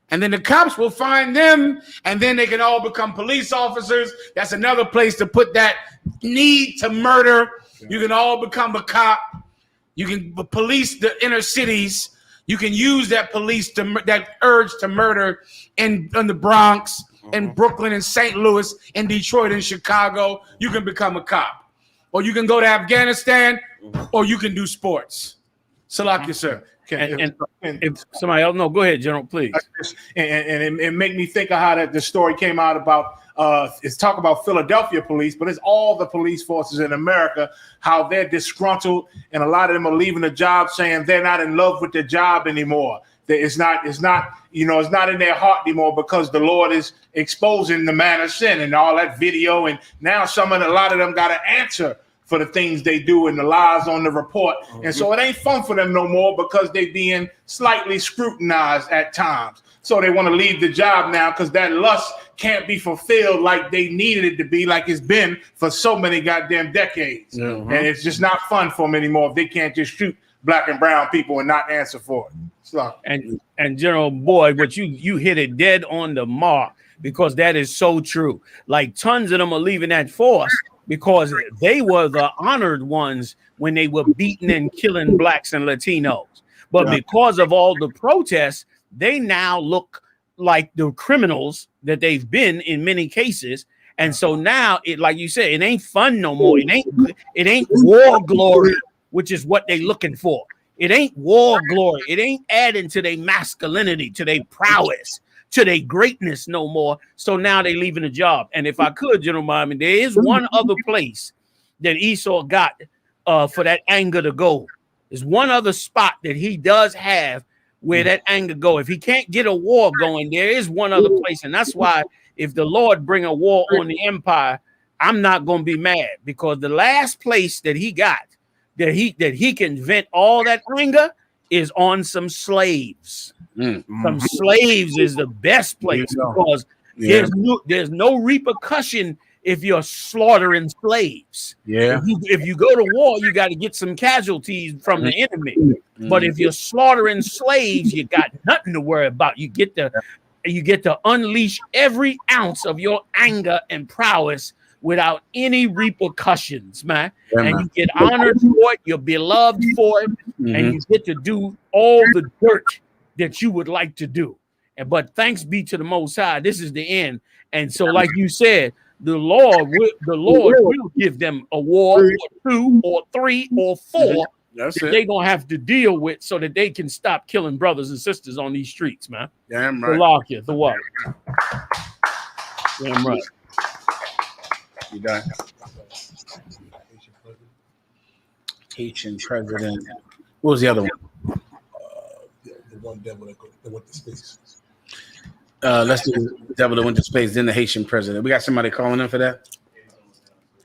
And then the cops will find them, and then they can all become police officers. That's another place to put that need to murder. You can all become a cop. You can police the inner cities. You can use that that urge to murder in the Bronx, in Brooklyn, in St. Louis, in Detroit, in Chicago. You can become a cop. or you can go to Afghanistan, or you can do sports. Salak, sir. And if somebody else, no, go ahead, General, please. And it make me think of how the story came out about it's talk about Philadelphia police, but it's all the police forces in America, how they're disgruntled, and a lot of them are leaving the job saying they're not in love with the job anymore. That it's not in their heart anymore because the Lord is exposing the man of sin and all that video, and now a lot of them got to answer for the things they do and the lies on the report. And so it ain't fun for them no more because they being slightly scrutinized at times. So they want to leave the job now because that lust can't be fulfilled like they needed it to be, like it's been for so many goddamn decades. And it's just not fun for them anymore if they can't just shoot black and brown people and not answer for it. So. And General Boyd, but you hit it dead on the mark, because that is so true. Like tons of them are leaving that force because they were the honored ones when they were beating and killing blacks and Latinos. But because of all the protests, they now look like the criminals that they've been in many cases. And so now, it, like you said, it ain't fun no more. It ain't war glory, which is what they looking for. It ain't war glory. It ain't adding to their masculinity, to their prowess, to their greatness no more. So now they leaving the job. And if I could, General Miami, there is one other place that Esau got for that anger to go. There's one other spot that he does have where that anger go. If he can't get a war going, there is one other place. And that's why if the Lord bring a war on the empire, I'm not going to be mad, because the last place that he got that he can vent all that anger is on some slaves. Some slaves is the best place, because there's no repercussion if you're slaughtering slaves. If you go to war, you got to get some casualties from the enemy. But if you're slaughtering slaves, you got nothing to worry about. You get to unleash every ounce of your anger and prowess without any repercussions, man. And you get honored for it, you're beloved for it, and you get to do all the dirt that you would like to do. But thanks be to the Most High, this is the end. And so, like you said, the Lord will give them a war or 2 or 3 or 4 that they're gonna have to deal with, so that they can stop killing brothers and sisters on these streets, man. Damn right. The what? Damn right. You done? Haitian president. What was the other one? The one devil that went to space. Let's do the devil that went to space, then the Haitian president. We got somebody calling in for that.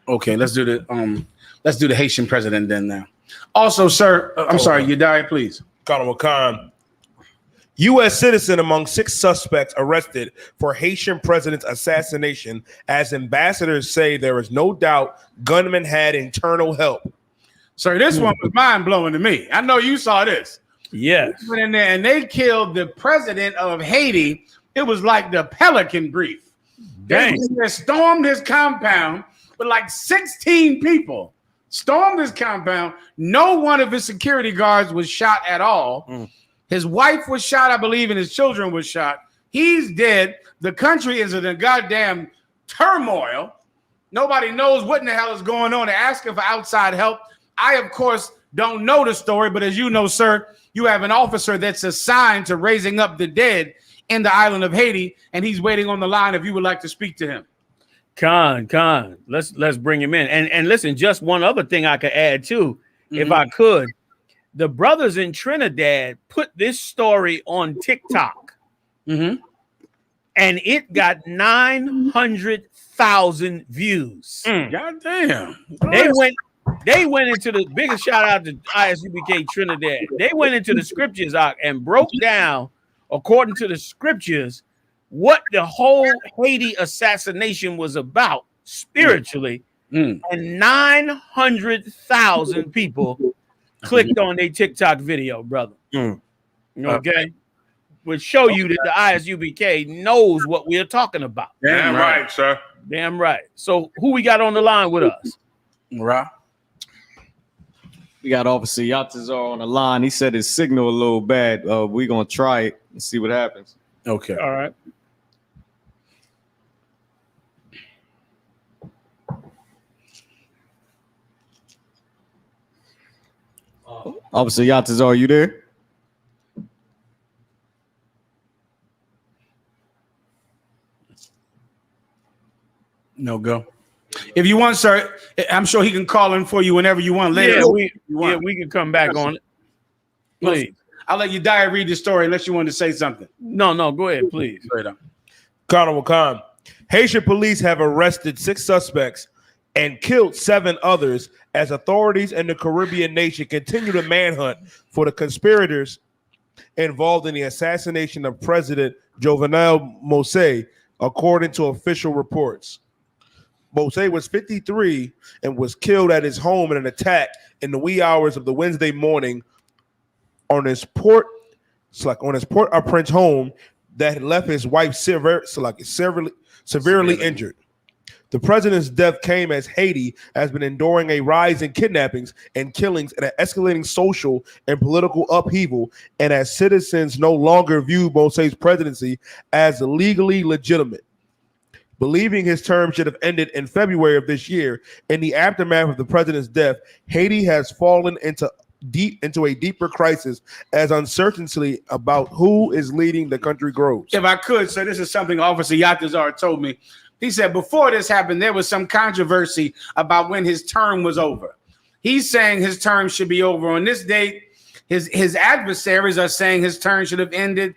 Okay, let's do the Haitian president then now. Also, sir, I'm sorry, you died, please. Colonel Khan. U.S. citizen among 6 suspects arrested for Haitian president's assassination, as ambassadors say there is no doubt gunmen had internal help. Sir, this one was mind-blowing to me. I know you saw this. Yes. They went in there and they killed the president of Haiti. It was like the Pelican Brief. They stormed his compound with like 16 people. Stormed his compound. No one of his security guards was shot at all. His wife was shot, I believe, and his children were shot. He's dead. The country is in a goddamn turmoil. Nobody knows what in the hell is going on. They're asking for outside help. I, of course, don't know the story, but as you know, sir, you have an officer that's assigned to raising up the dead in the island of Haiti, and he's waiting on the line if you would like to speak to him. Khan, let's bring him in. And listen, just one other thing I could add too, if I could. The brothers in Trinidad put this story on TikTok, and it got 900,000 views. God damn! They went into the biggest shout out to I.S.U.P.K. Trinidad. They went into the scriptures and broke down, according to the scriptures, what the whole Haiti assassination was about spiritually, and 900,000 people clicked on their TikTok video, brother. Okay, which show you that the I.S.U.P.K. knows what we're talking about. Damn right, sir. Damn right. So who we got on the line with us? Right. We got Officer Yatazar on the line. He said his signal a little bad. We're gonna try it and see what happens. Okay. All right. Officer Yatas, are you there? No go. If you want, sir, I'm sure he can call in for you whenever you want later. Yeah, we can come back on it. Please. I'll let you die and read the story unless you want to say something. No, go ahead, please. Colonel Khan. Haitian police have arrested 6 suspects and killed 7 others as authorities in the Caribbean nation continue to manhunt for the conspirators involved in the assassination of President Jovenel Moise, according to official reports. Moise was 53 and was killed at his home in an attack in the wee hours of the Wednesday morning on his Port-au-Prince home that had left his wife severely injured. The president's death came as Haiti has been enduring a rise in kidnappings and killings and an escalating social and political upheaval, and as citizens no longer view Moise's presidency as legally legitimate. Believing his term should have ended in February of this year, in the aftermath of the president's death, Haiti has fallen into a deeper crisis as uncertainty about who is leading the country grows. If I could, sir, this is something Officer Yatazar told me. He said before this happened, there was some controversy about when his term was over. He's saying his term should be over on this date. His adversaries are saying his term should have ended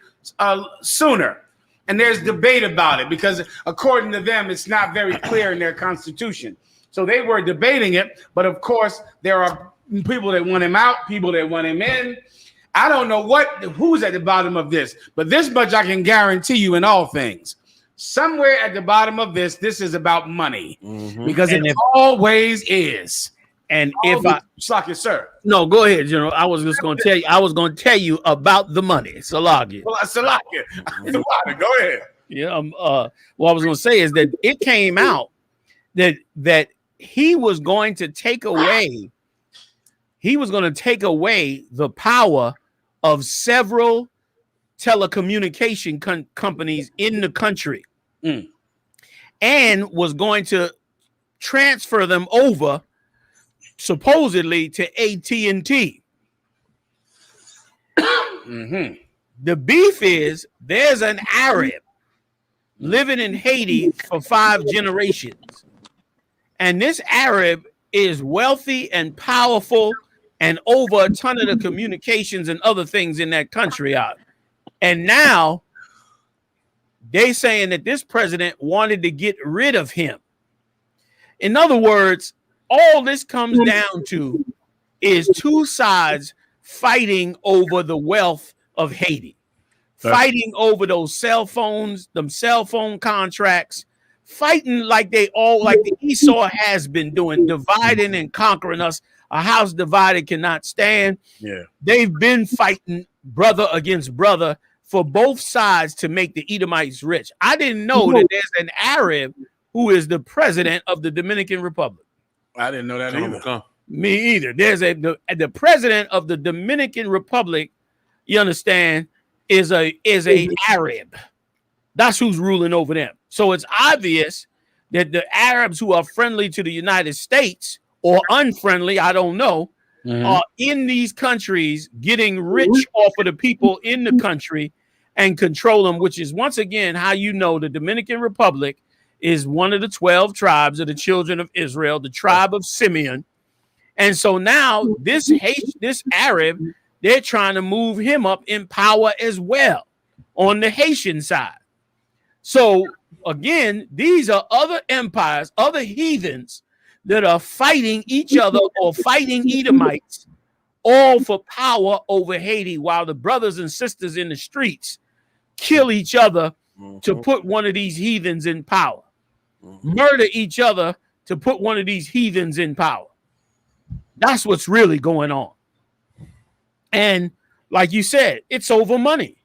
sooner. And there's debate about it because according to them, it's not very clear in their constitution. So they were debating it. But of course, there are people that want him out, people that want him in. I don't know who's at the bottom of this, but this much I can guarantee you in all things. Somewhere at the bottom of this is about money because it always is. And if sir. No, go ahead, General. I was just going to tell you about the money. Salakia. Well, Salakia. Go ahead. Yeah. What I was going to say is that it came out that he was going to take away the power of several telecommunication companies in the country and was going to transfer them over supposedly to AT&T. The beef is there's an Arab living in Haiti for 5 generations. And this Arab is wealthy and powerful and over a ton of the communications and other things in that country out. And now they saying that this president wanted to get rid of him. In other words, all this comes down to is 2 sides fighting over the wealth of Haiti, fighting over those cell phones, them cell phone contracts, fighting like the Esau has been doing, dividing and conquering us. A house divided cannot stand. Yeah, they've been fighting brother against brother for both sides to make the Edomites rich. I didn't know that there's an Arab who is the president of the Dominican Republic. I didn't know that either. Me either. There's the president of the Dominican Republic. You understand? Is a Arab. That's who's ruling over them. So it's obvious that the Arabs who are friendly to the United States or unfriendly, I don't know, are in these countries getting rich off of the people in the country and control them, which is once again how you know the Dominican Republic is one of the 12 tribes of the children of Israel, the tribe of Simeon. And so now this Arab, they're trying to move him up in power as well on the Haitian side. So again, these are other empires, other heathens that are fighting each other or fighting Edomites, all for power over Haiti, while the brothers and sisters in the streets kill each other to put one of these heathens in power, murder each other to put one of these heathens in power. That's what's really going on. And like you said, it's over money.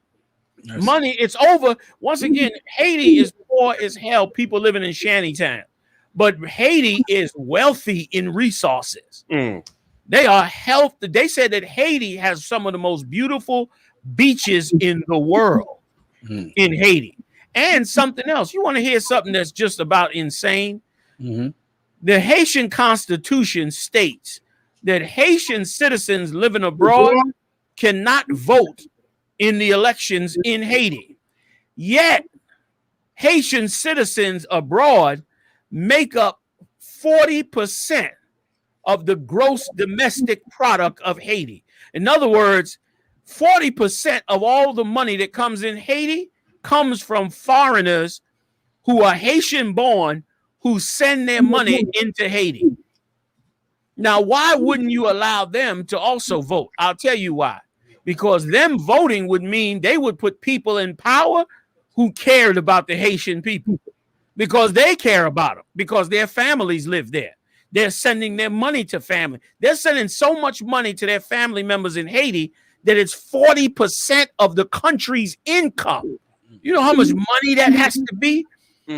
Yes. Money, it's over. Once again, Haiti is poor as hell, people living in shantytown. But Haiti is wealthy in resources. They are healthy. They said that Haiti has some of the most beautiful beaches in the world in Haiti. And something else. You want to hear something that's just about insane? The Haitian Constitution states that Haitian citizens living abroad cannot vote in the elections in Haiti. Yet, Haitian citizens abroad make up 40% of the gross domestic product of Haiti. In other words, 40% of all the money that comes in Haiti comes from foreigners who are Haitian born who send their money into Haiti. Now, why wouldn't you allow them to also vote? I'll tell you why. Because them voting would mean they would put people in power who cared about the Haitian people, because they care about them, because their families live there. They're sending their money to family. They're sending so much money to their family members in Haiti that it's 40% of the country's income. You know how much money that has to be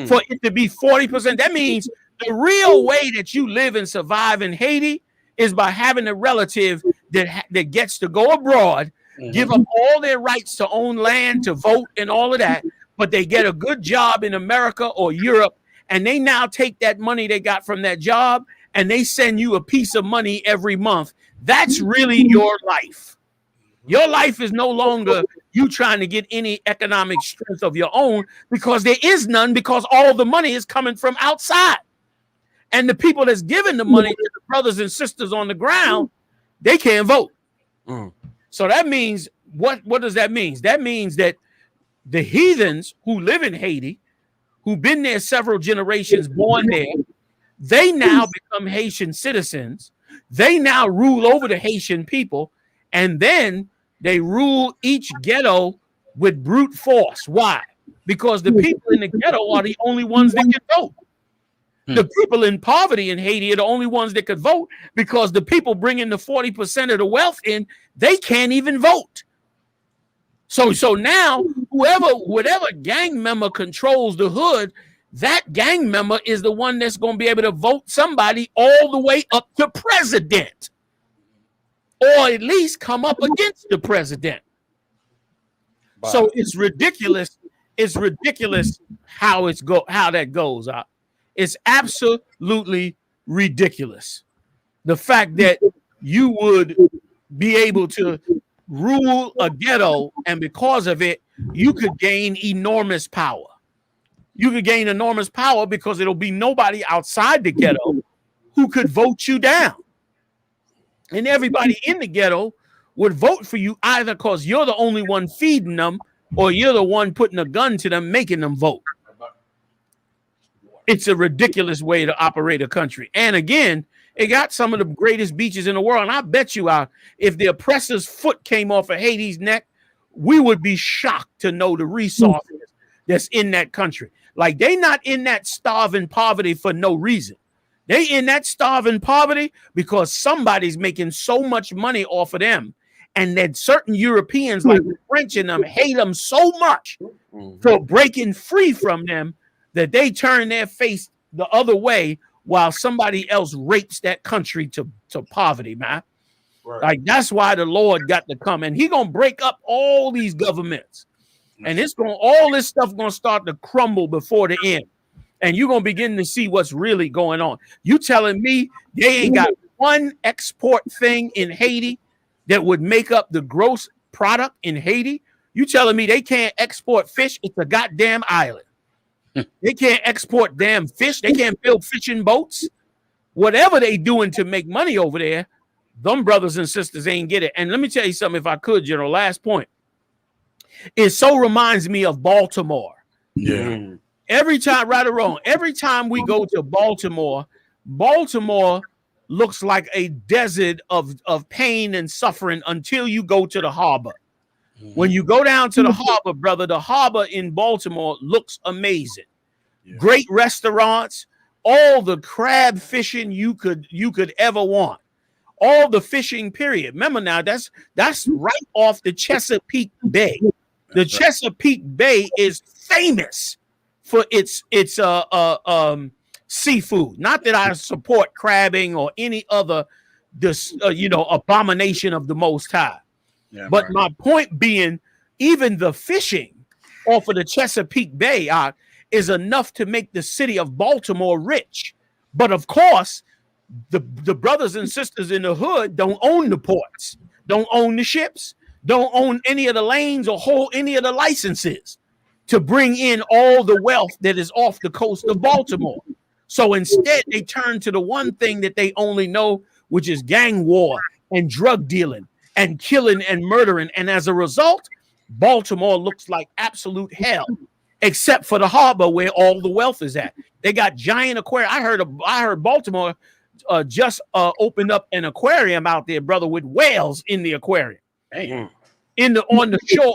for it to be 40%? That means the real way that you live and survive in Haiti is by having a relative that gets to go abroad, give up all their rights to own land, to vote and all of that, but they get a good job in America or Europe, and they now take that money they got from that job and they send you a piece of money every month. That's really your life. Your life is no longer you trying to get any economic strength of your own, because there is none, because all the money is coming from outside. And the people that's giving the money to the brothers and sisters on the ground, they can't vote. So that means, what does that mean? That means that the heathens who live in Haiti, who've been there several generations, born there, they now become Haitian citizens. They now rule over the Haitian people, and then they rule each ghetto with brute force. Why? Because the people in the ghetto are the only ones that can vote. The people in poverty in Haiti are the only ones that could vote, because the people bringing the 40% of the wealth in, they can't even vote. So now whatever gang member controls the hood, that gang member is the one that's going to be able to vote somebody all the way up to president, or at least come up against the president. Wow. So it's ridiculous. It's ridiculous how that goes. It's absolutely ridiculous. The fact that you would be able to rule a ghetto, and because of it, you could gain enormous power. You could gain enormous power because it'll be nobody outside the ghetto who could vote you down. And everybody in the ghetto would vote for you either because you're the only one feeding them, or you're the one putting a gun to them, making them vote. It's a ridiculous way to operate a country. And again, it got some of the greatest beaches in the world. And I bet you if the oppressor's foot came off of Haiti's neck, we would be shocked to know the resources that's in that country. Like, they not in that starving poverty for no reason. They in that starving poverty because somebody's making so much money off of them. And that certain Europeans, like the French and them, hate them so much for breaking free from them that they turn their face the other way while somebody else rapes that country to poverty, man. Right. Like, that's why the Lord got to come, and he gonna break up all these governments, and all this stuff gonna start to crumble before the end, and you're gonna begin to see what's really going on. You telling me they ain't got one export thing in Haiti that would make up the gross product in Haiti? You telling me they can't export fish? It's a goddamn island. They can't export damn fish. They can't build fishing boats. Whatever they doing to make money over there, them brothers and sisters ain't get it. And let me tell you something, if I could, General, last point. It so reminds me of Baltimore. Yeah. Every time, right or wrong, every time we go to Baltimore, Baltimore looks like a desert of pain and suffering until you go to the harbor. When you go down to the harbor, brother, the harbor in Baltimore looks amazing. Yeah. Great restaurants, all the crab fishing you could ever want. All the fishing, period. Remember now, that's right off the Chesapeake Bay. The Chesapeake Bay is famous for its seafood. Not that I support crabbing or any other abomination of the Most High. Yeah, but my point being, even the fishing off of the Chesapeake Bay is enough to make the city of Baltimore rich. But of course, The brothers and sisters in the hood don't own the ports, don't own the ships, don't own any of the lanes or hold any of the licenses to bring in all the wealth that is off the coast of Baltimore. So instead, they turn to the one thing that they only know, which is gang war and drug dealing and killing and murdering. And as a result, Baltimore looks like absolute hell, except for the harbor where all the wealth is at. They got giant aquarium. I heard Baltimore just opened up an aquarium out there, brother, with whales in the aquarium. Damn. On the shore,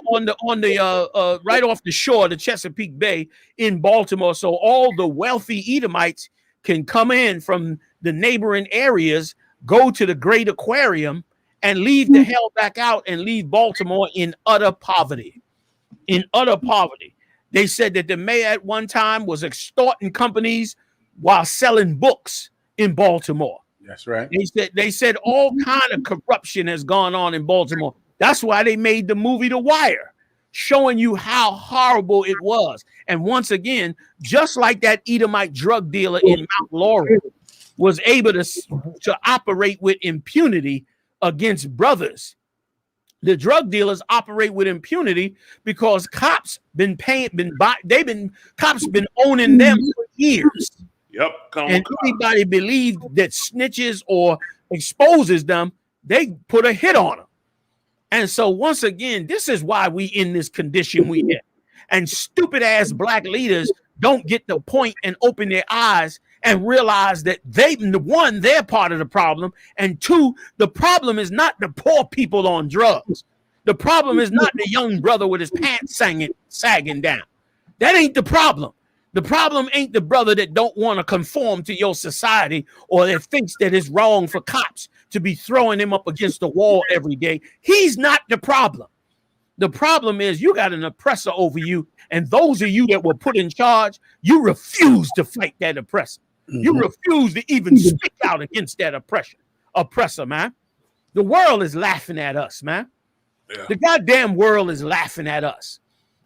right off the shore, the Chesapeake Bay in Baltimore. So all the wealthy Edomites can come in from the neighboring areas, go to the great aquarium, and leave the hell back out and leave Baltimore in utter poverty. In utter poverty. They said that the mayor at one time was extorting companies while selling books in Baltimore. That's right. They said all kind of corruption has gone on in Baltimore. That's why they made the movie The Wire, showing you how horrible it was. And once again, just like that Edomite drug dealer in Mount Laurel was able to operate with impunity against brothers, the drug dealers operate with impunity because cops been owning them for years. Yep. And anybody believed that snitches or exposes them, they put a hit on them. And so once again, this is why we in this condition we in. And stupid ass black leaders don't get the point and open their eyes and realize that they're part of the problem. And two, the problem is not the poor people on drugs. The problem is not the young brother with his pants sagging down. That ain't the problem. The problem ain't the brother that don't want to conform to your society or that thinks that it's wrong for cops to be throwing him up against the wall every day. He's not the problem. The problem is you got an oppressor over you, and those of you that were put in charge, you refuse to fight that oppressor. You refuse to even speak out against that oppressor, man. The world is laughing at us, man. Yeah. The goddamn world is laughing at us.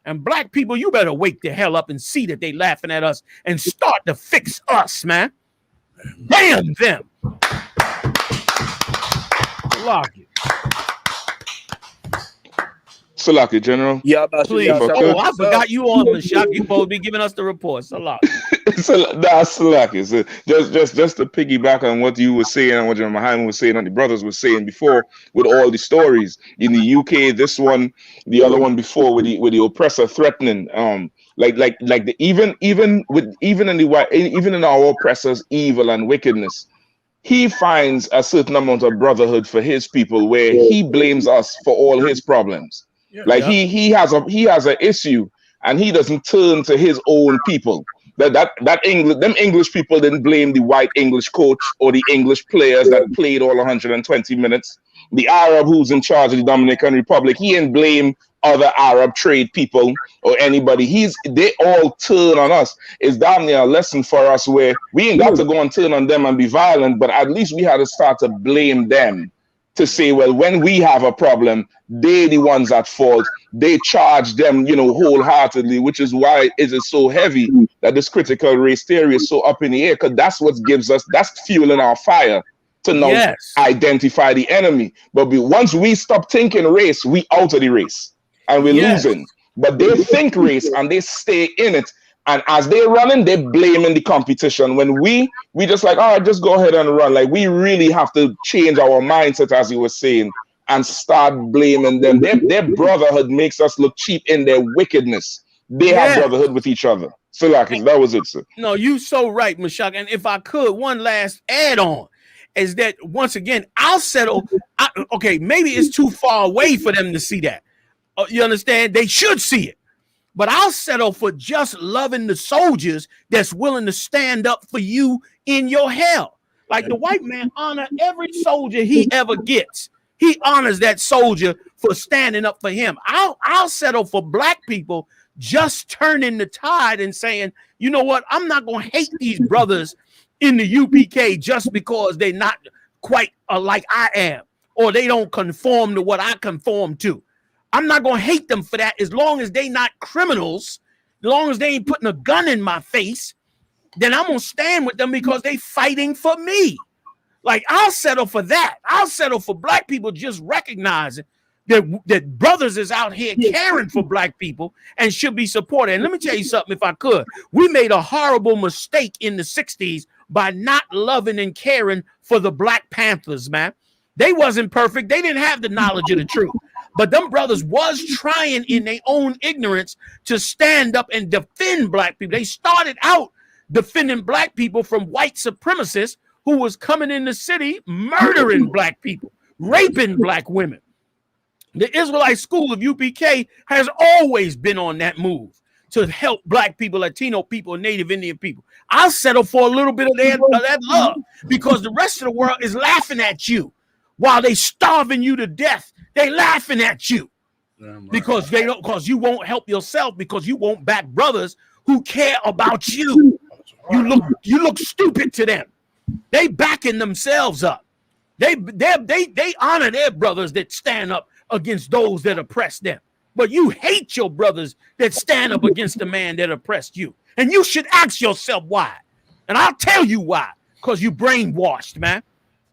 And black people, you better wake the hell up and see that they laughing at us and start to fix us, man. Damn them. Lock it. Salaki, General. Yeah, please. I forgot you on the shop. You supposed to be giving us the report. Salaki. Salaki. So just to piggyback on what you were saying and what GEN.YAHANNA was saying and the brothers were saying before with all the stories in the UK, this one, the other one before with the oppressor threatening, even in our oppressor's evil and wickedness, he finds a certain amount of brotherhood for his people where he blames us for all his problems. He has an issue and he doesn't turn to his own people. Them English people didn't blame the white English coach or the English players that played all 120 minutes. The Arab who's in charge of the Dominican Republic, he didn't blame other Arab trade people or anybody. They all turn on us. It's damn near a lesson for us where we ain't got to go and turn on them and be violent, but at least we had to start to blame them to say, well, when we have a problem, they're the ones at fault. They charge them, wholeheartedly, which is why it is so heavy that this critical race theory is so up in the air, because that's what gives us, that's fueling our fire to now identify the enemy. But once we stop thinking race, we out of the race and we're losing. But they think race and they stay in it. And as they're running, they're blaming the competition. When we just like, oh, just go ahead and run. Like, we really have to change our mindset, as you were saying, and start blaming them. Their brotherhood makes us look cheap in their wickedness. They have brotherhood with each other. So, like, that was it, sir. No, you so right, Mashak. And if I could, one last add-on is that, once again, I'll settle. Okay, maybe it's too far away for them to see that. You understand? They should see it. But I'll settle for just loving the soldiers that's willing to stand up for you in your hell. Like the white man honor every soldier he ever gets. He honors that soldier for standing up for him. I'll settle for black people just turning the tide and saying, you know what? I'm not going to hate these brothers in the UPK just because they're not quite like I am, or they don't conform to what I conform to. I'm not going to hate them for that as long as they not criminals, as long as they ain't putting a gun in my face, then I'm going to stand with them because they fighting for me. Like, I'll settle for that. I'll settle for black people just recognizing that brothers is out here caring for black people and should be supported. And let me tell you something, if I could. We made a horrible mistake in the 60s by not loving and caring for the Black Panthers, man. They wasn't perfect. They didn't have the knowledge of the truth. But them brothers was trying in their own ignorance to stand up and defend black people. They started out defending black people from white supremacists who was coming in the city, murdering black people, raping black women. The Israelite school of UPK has always been on that move to help black people, Latino people, Native Indian people. I'll settle for a little bit of that love because the rest of the world is laughing at you while they starving you to death. They laughing at you because they don't, because you won't help yourself, because you won't back brothers who care about you. You look stupid to them. They backing themselves up. They honor their brothers that stand up against those that oppress them. But you hate your brothers that stand up against the man that oppressed you. And you should ask yourself why. And I'll tell you why. Because you brainwashed, man.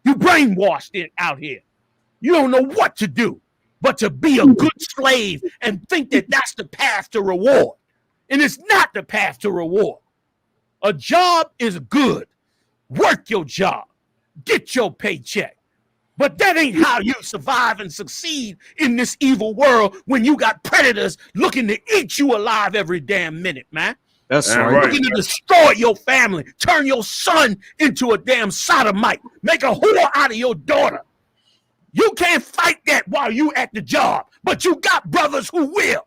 You brainwashed it out here. You don't know what to do but to be a good slave and think that that's the path to reward. And it's not the path to reward. A job is good. Work your job. Get your paycheck. But that ain't how you survive and succeed in this evil world when you got predators looking to eat you alive every damn minute, man. That's right. Looking to destroy your family, turn your son into a damn sodomite, make a whore out of your daughter. You can't fight that while you at the job, but you got brothers who will.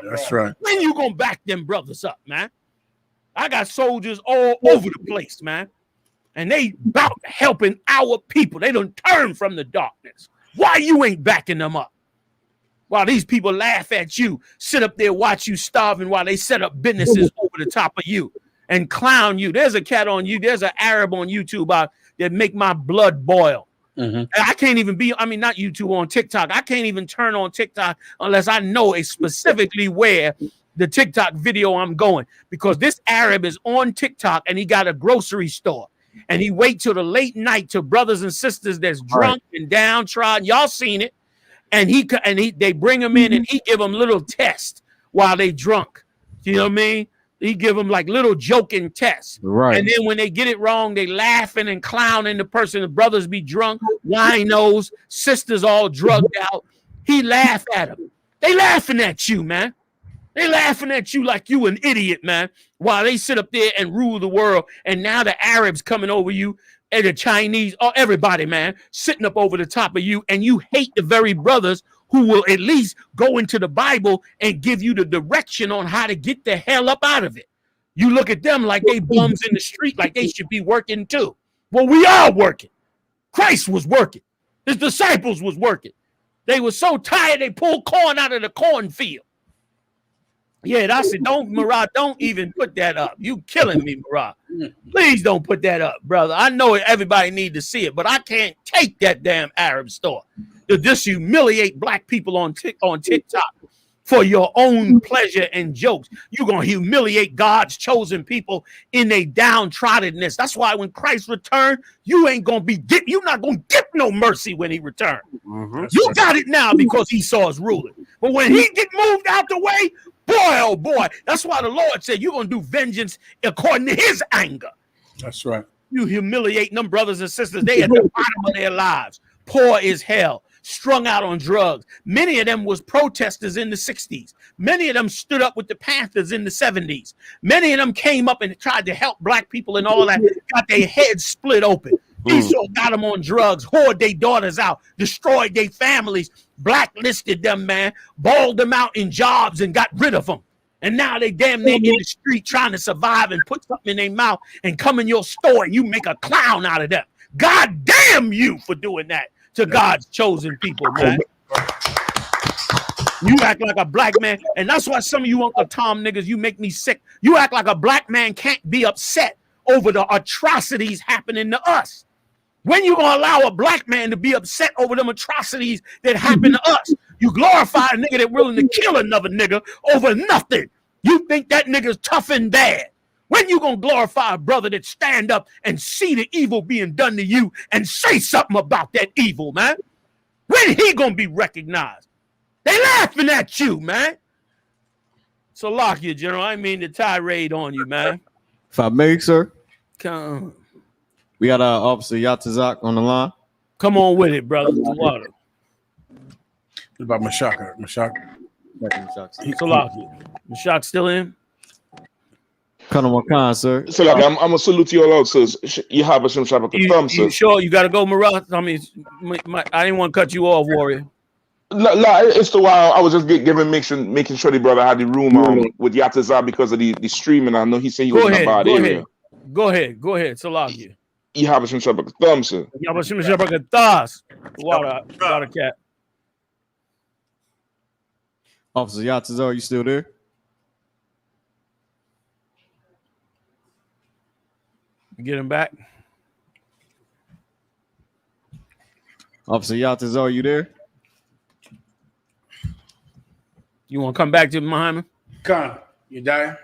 That's right. When you gonna back them brothers up, man? I got soldiers all over the place, man. And they about helping our people. They don't turn from the darkness. Why you ain't backing them up? While these people laugh at you, sit up there, watch you starving while they set up businesses over the top of you and clown you. There's a cat on you. There's an Arab on YouTube that make my blood boil. And I can't even be, I mean, not YouTube, on TikTok. I can't even turn on TikTok unless I know specifically where the TikTok video I'm going, because this Arab is on TikTok and he got a grocery store. And he wait till the late night to brothers and sisters that's drunk and downtrodden. Y'all seen it. And they bring him in and he give them little tests while they drunk. You know what I mean? He give them like little joking tests. Right. And then when they get it wrong, they laughing and clowning the person. The brothers be drunk, winos, sisters all drugged out. He laugh at them. They laughing at you, man. They laughing at you like you an idiot, man, while they sit up there and rule the world. And now the Arabs coming over you and the Chinese, everybody, man, sitting up over the top of you. And you hate the very brothers who will at least go into the Bible and give you the direction on how to get the hell up out of it. You look at them like they bums in the street, like they should be working too. Well, we are working. Christ was working. His disciples was working. They were so tired they pulled corn out of the cornfield. Yeah, that's it. Murad, don't even put that up. You killing me, Murad. Please don't put that up, brother. I know everybody need to see it, but I can't take that damn Arab store to just humiliate black people on TikTok for your own pleasure and jokes. You're going to humiliate God's chosen people in their downtroddenness. That's why when Christ returned, you're not going to get no mercy when he returned. You got it now because Esau's ruling. But when he get moved out the way, boy, oh boy, that's why the Lord said you're going to do vengeance according to his anger. That's right. You humiliating them brothers and sisters. They at the bottom of their lives. Poor as hell. Strung out on drugs. Many of them was protesters in the 60s. Many of them stood up with the Panthers in the 70s. Many of them came up and tried to help black people and all that. Got their heads split open. Esau got them on drugs, whored their daughters out, destroyed their families, blacklisted them, man, balled them out in jobs and got rid of them. And now they damn near in the street trying to survive and put something in their mouth and come in your store and you make a clown out of them. God damn you for doing that to God's chosen people, man. You act like a black man, and that's why some of you Uncle Tom niggas, you make me sick. You act like a black man can't be upset over the atrocities happening to us. When you gonna allow a black man to be upset over them atrocities that happen to us? You glorify a nigga that willing to kill another nigga over nothing. You think that nigga's tough and bad. When you gonna glorify a brother that stand up and see the evil being done to you and say something about that evil, man? When he gonna be recognized? They laughing at you, man. So lock you, General. I mean the tirade on you, man. If I may, sir. Come, We got Officer Yatazak on the line. come on with it, brother. The water. What about Mashaka? So lock you. Mashak still in? Colonel Wakan, sir. So like, I'm gonna salute you all out, so you have a some type of thumb, sir. You sure you got to go, Marat? I mean, I didn't want to cut you off, Warrior. No, it's the while I was just making sure the brother had the room with Yataza because of the streaming. I know he said he was in a bad area. Go ahead. So lock you. You have a some type of thumb, sir. Water cat. Officer Yatazar, are you still there? Get him back. Officer Yatazar, are you there? You want to come back to Muhammad? Khan, you dying?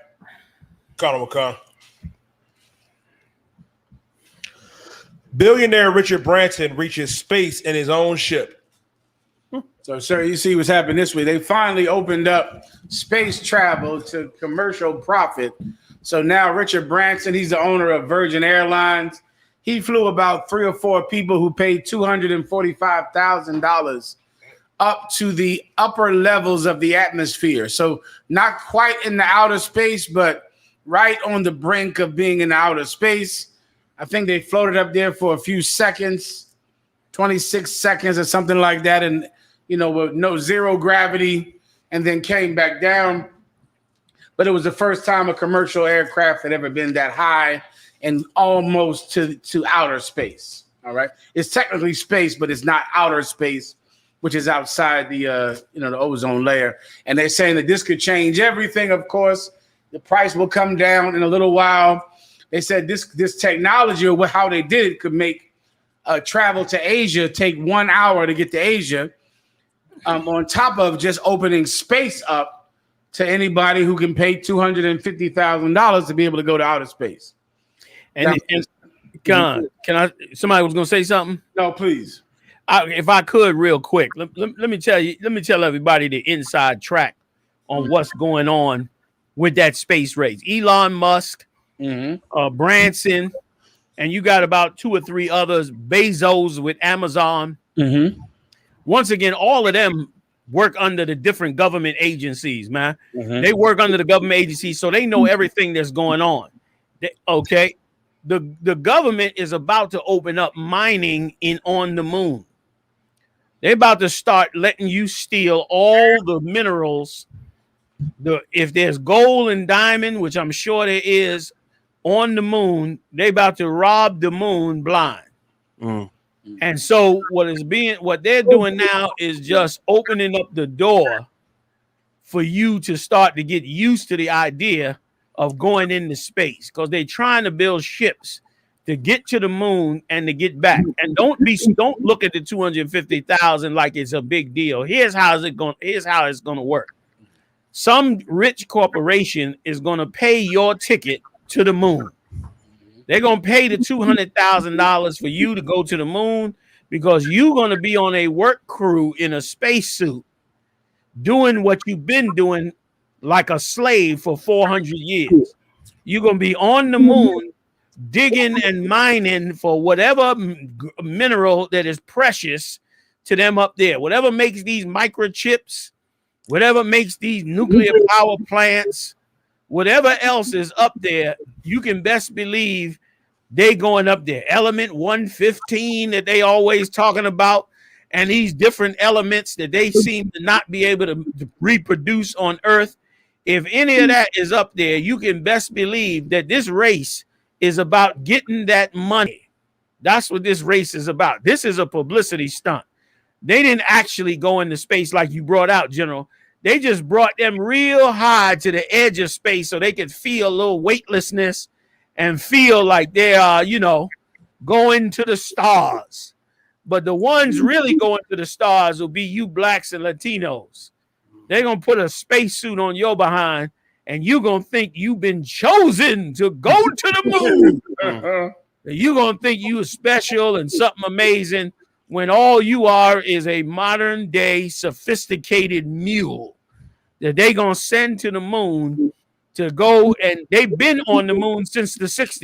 Colonel McCon. Billionaire Richard Branson reaches space in his own ship. So, sir, you see what's happened this week. They finally opened up space travel to commercial profit. So now Richard Branson, he's the owner of Virgin Airlines. He flew about 3 or 4 people who paid $245,000 up to the upper levels of the atmosphere. So not quite in the outer space, but right on the brink of being in outer space. I think they floated up there for a few seconds, 26 seconds or something like that. And, you know, with zero gravity, and then came back down. But it was the first time a commercial aircraft had ever been that high and almost to outer space. All right. It's technically space, but it's not outer space, which is outside the the ozone layer. And they're saying that this could change everything. Of course, the price will come down in a little while. They said this technology, or how they did it, could make travel to Asia take 1 hour to get to Asia, on top of just opening space up to anybody who can pay $250,000 to be able to go to outer space. And can I? Somebody was going to say something? No, please. If I could, real quick, let me tell you. Let me tell everybody the inside track on what's going on with that space race. Elon Musk, Branson, and you got about 2 or 3 others. Bezos with Amazon. Once again, all of them work under the different government agencies, man. They work under the government agencies, so they know everything that's going on. The government is about to open up mining on the moon. They're about to start letting you steal all the minerals. If there's gold and diamond, which I'm sure there is, on the moon, they're about to rob the moon blind. And so what they're doing now is just opening up the door for you to start to get used to the idea of going into space, because they're trying to build ships to get to the moon and to get back. And don't look at the 250,000 like it's a big deal. Here's how it's going to work. Some rich corporation is going to pay your ticket to the moon. They're going to pay the $200,000 for you to go to the moon, because you're going to be on a work crew in a spacesuit doing what you've been doing like a slave for 400 years. You're going to be on the moon digging and mining for whatever mineral that is precious to them up there. Whatever makes these microchips, whatever makes these nuclear power plants, whatever else is up there, you can best believe they going up there. Element 115 that they always talking about, and these different elements that they seem to not be able to reproduce on Earth. If any of that is up there, you can best believe that this race is about getting that money. That's what this race is about. This is a publicity stunt. They didn't actually go into space like you brought out, General. They just brought them real high to the edge of space so they could feel a little weightlessness and feel like they are, going to the stars. But the ones really going to the stars will be you blacks and Latinos. They're going to put a spacesuit on your behind and you're going to think you've been chosen to go to the moon. You're going to think you are special and something amazing when all you are is a modern day sophisticated mule that they going to send to the moon to go, and they've been on the moon since the 60s.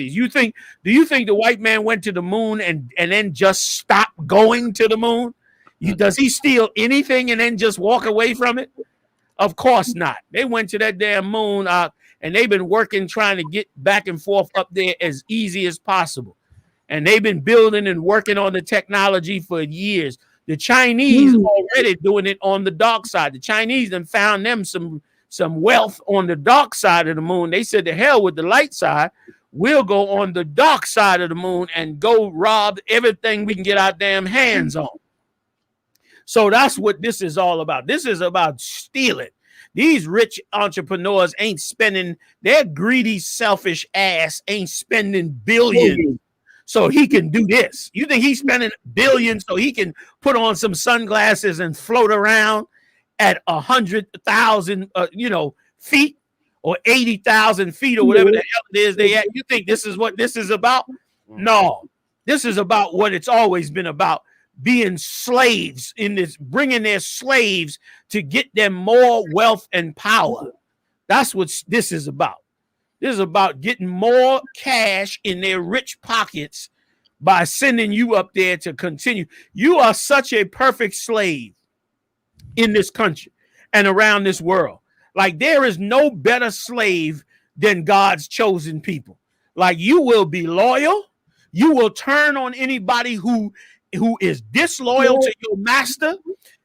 Do you think the white man went to the moon and then just stopped going to the moon? Does he steal anything and then just walk away from it? Of course not. They went to that damn moon and they've been working trying to get back and forth up there as easy as possible. And they've been building and working on the technology for years. The Chinese already doing it on the dark side. The Chinese then found them some wealth on the dark side of the moon. They said, to hell with the light side. We'll go on the dark side of the moon and go rob everything we can get our damn hands on. So that's what this is all about. This is about stealing. These rich entrepreneurs ain't spending, their greedy, selfish ass ain't spending billions so he can do this. You think he's spending billions so he can put on some sunglasses and float around at 100,000 feet or 80,000 feet or whatever the hell it is they at? You think this is what this is about? No, this is about what it's always been about. Being slaves in this, bringing their slaves to get them more wealth and power. That's what this is about. This is about getting more cash in their rich pockets by sending you up there to continue. You are such a perfect slave in this country and around this world. Like, there is no better slave than God's chosen people. Like, you will be loyal. You will turn on anybody who is disloyal to your master.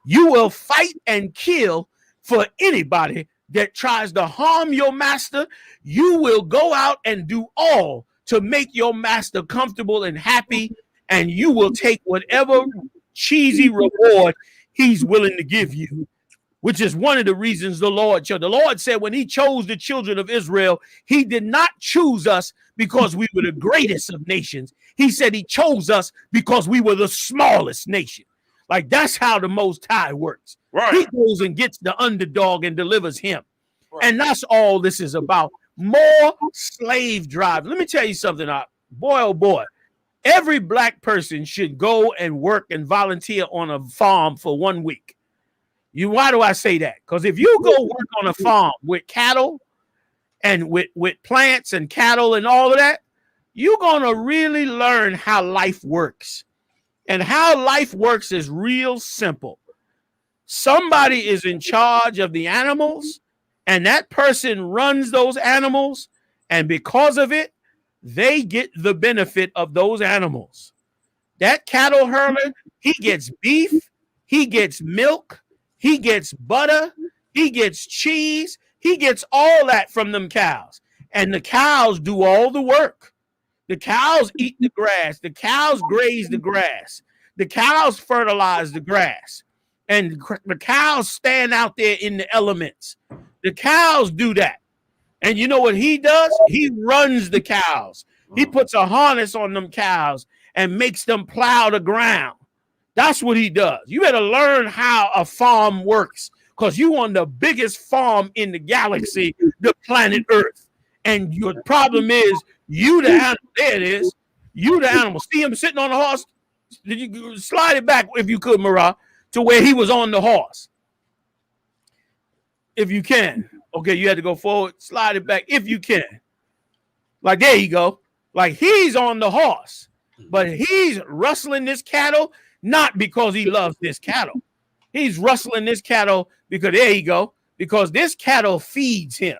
You will fight and kill for anybody that tries to harm your master. You will go out and do all to make your master comfortable and happy, and you will take whatever cheesy reward he's willing to give you, which is one of the reasons the Lord said when he chose the children of Israel, he did not choose us because we were the greatest of nations. He said he chose us because we were the smallest nation. Like, that's how the Most High works. Right. He goes and gets the underdog and delivers him. Right. And that's all this is about. More slave drive. Let me tell you something, boy, oh boy. Every black person should go and work and volunteer on a farm for 1 week. Why do I say that? Because if you go work on a farm with cattle and with plants and cattle and all of that, you're going to really learn how life works. And how life works is real simple. Somebody is in charge of the animals, and that person runs those animals, and because of it, they get the benefit of those animals. That cattle herder, he gets beef, he gets milk, he gets butter, he gets cheese, he gets all that from them cows. And the cows do all the work. The cows eat the grass. The cows graze the grass. The cows fertilize the grass. And the cows stand out there in the elements. The cows do that. And you know what he does? He runs the cows. He puts a harness on them cows and makes them plow the ground. That's what he does. You better learn how a farm works, because you on the biggest farm in the galaxy, the planet Earth. And your problem is you the animal. There it is. You the animal. See him sitting on the horse? Did you slide it back if you could, Marah, to where he was on the horse? If you can. Okay, you had to go forward. Slide it back if you can. Like, there you go. Like, he's on the horse, but he's rustling this cattle not because he loves this cattle. He's rustling this cattle because, there you go, because this cattle feeds him.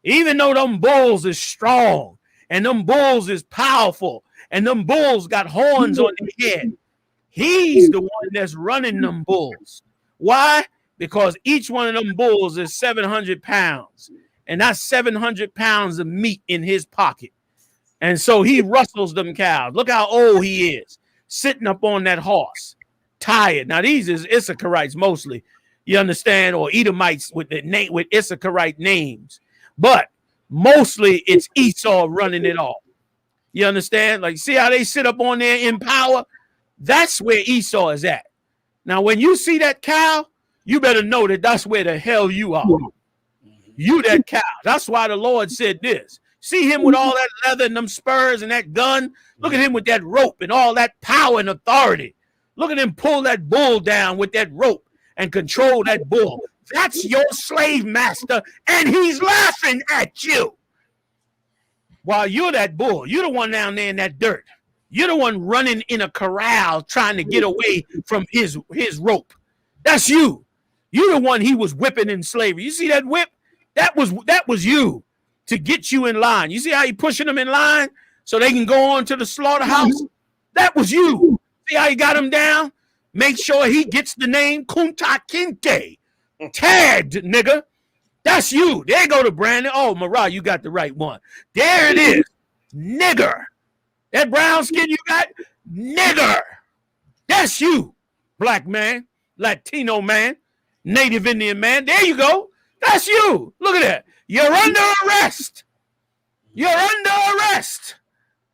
Even though them bulls is strong and them bulls is powerful and them bulls got horns on their head, he's the one that's running them bulls. Why? Because each one of them bulls is 700 pounds, and that's 700 pounds of meat in his pocket. And so he rustles them cows. Look how old he is, sitting up on that horse, tired. Now, these is Issacharites mostly, you understand, or Edomites with Issacharite names. But mostly it's Esau running it all. You understand? Like, see how they sit up on there in power? That's where Esau is at. Now, when you see that cow, you better know that that's where the hell you are. You that cow. That's why the Lord said this. See him with all that leather and them spurs and that gun. Look at him with that rope and all that power and authority. Look at him pull that bull down with that rope and control that bull. That's your slave master, and he's laughing at you. While you're that bull, you're the one down there in that dirt. You're the one running in a corral trying to get away from his rope. That's you. You're the one he was whipping in slavery. You see that whip? That was you to get you in line. You see how he pushing them in line so they can go on to the slaughterhouse? That was you. See how he got him down? Make sure he gets the name Kunta Kinte. Tagged, nigga. That's you. There you go to Brandon. Oh, Mariah, you got the right one. There it is. Nigger. That brown skin you got? Nigger. That's you. Black man, Latino man, Native Indian man. There you go. That's you. Look at that. You're under arrest. You're under arrest.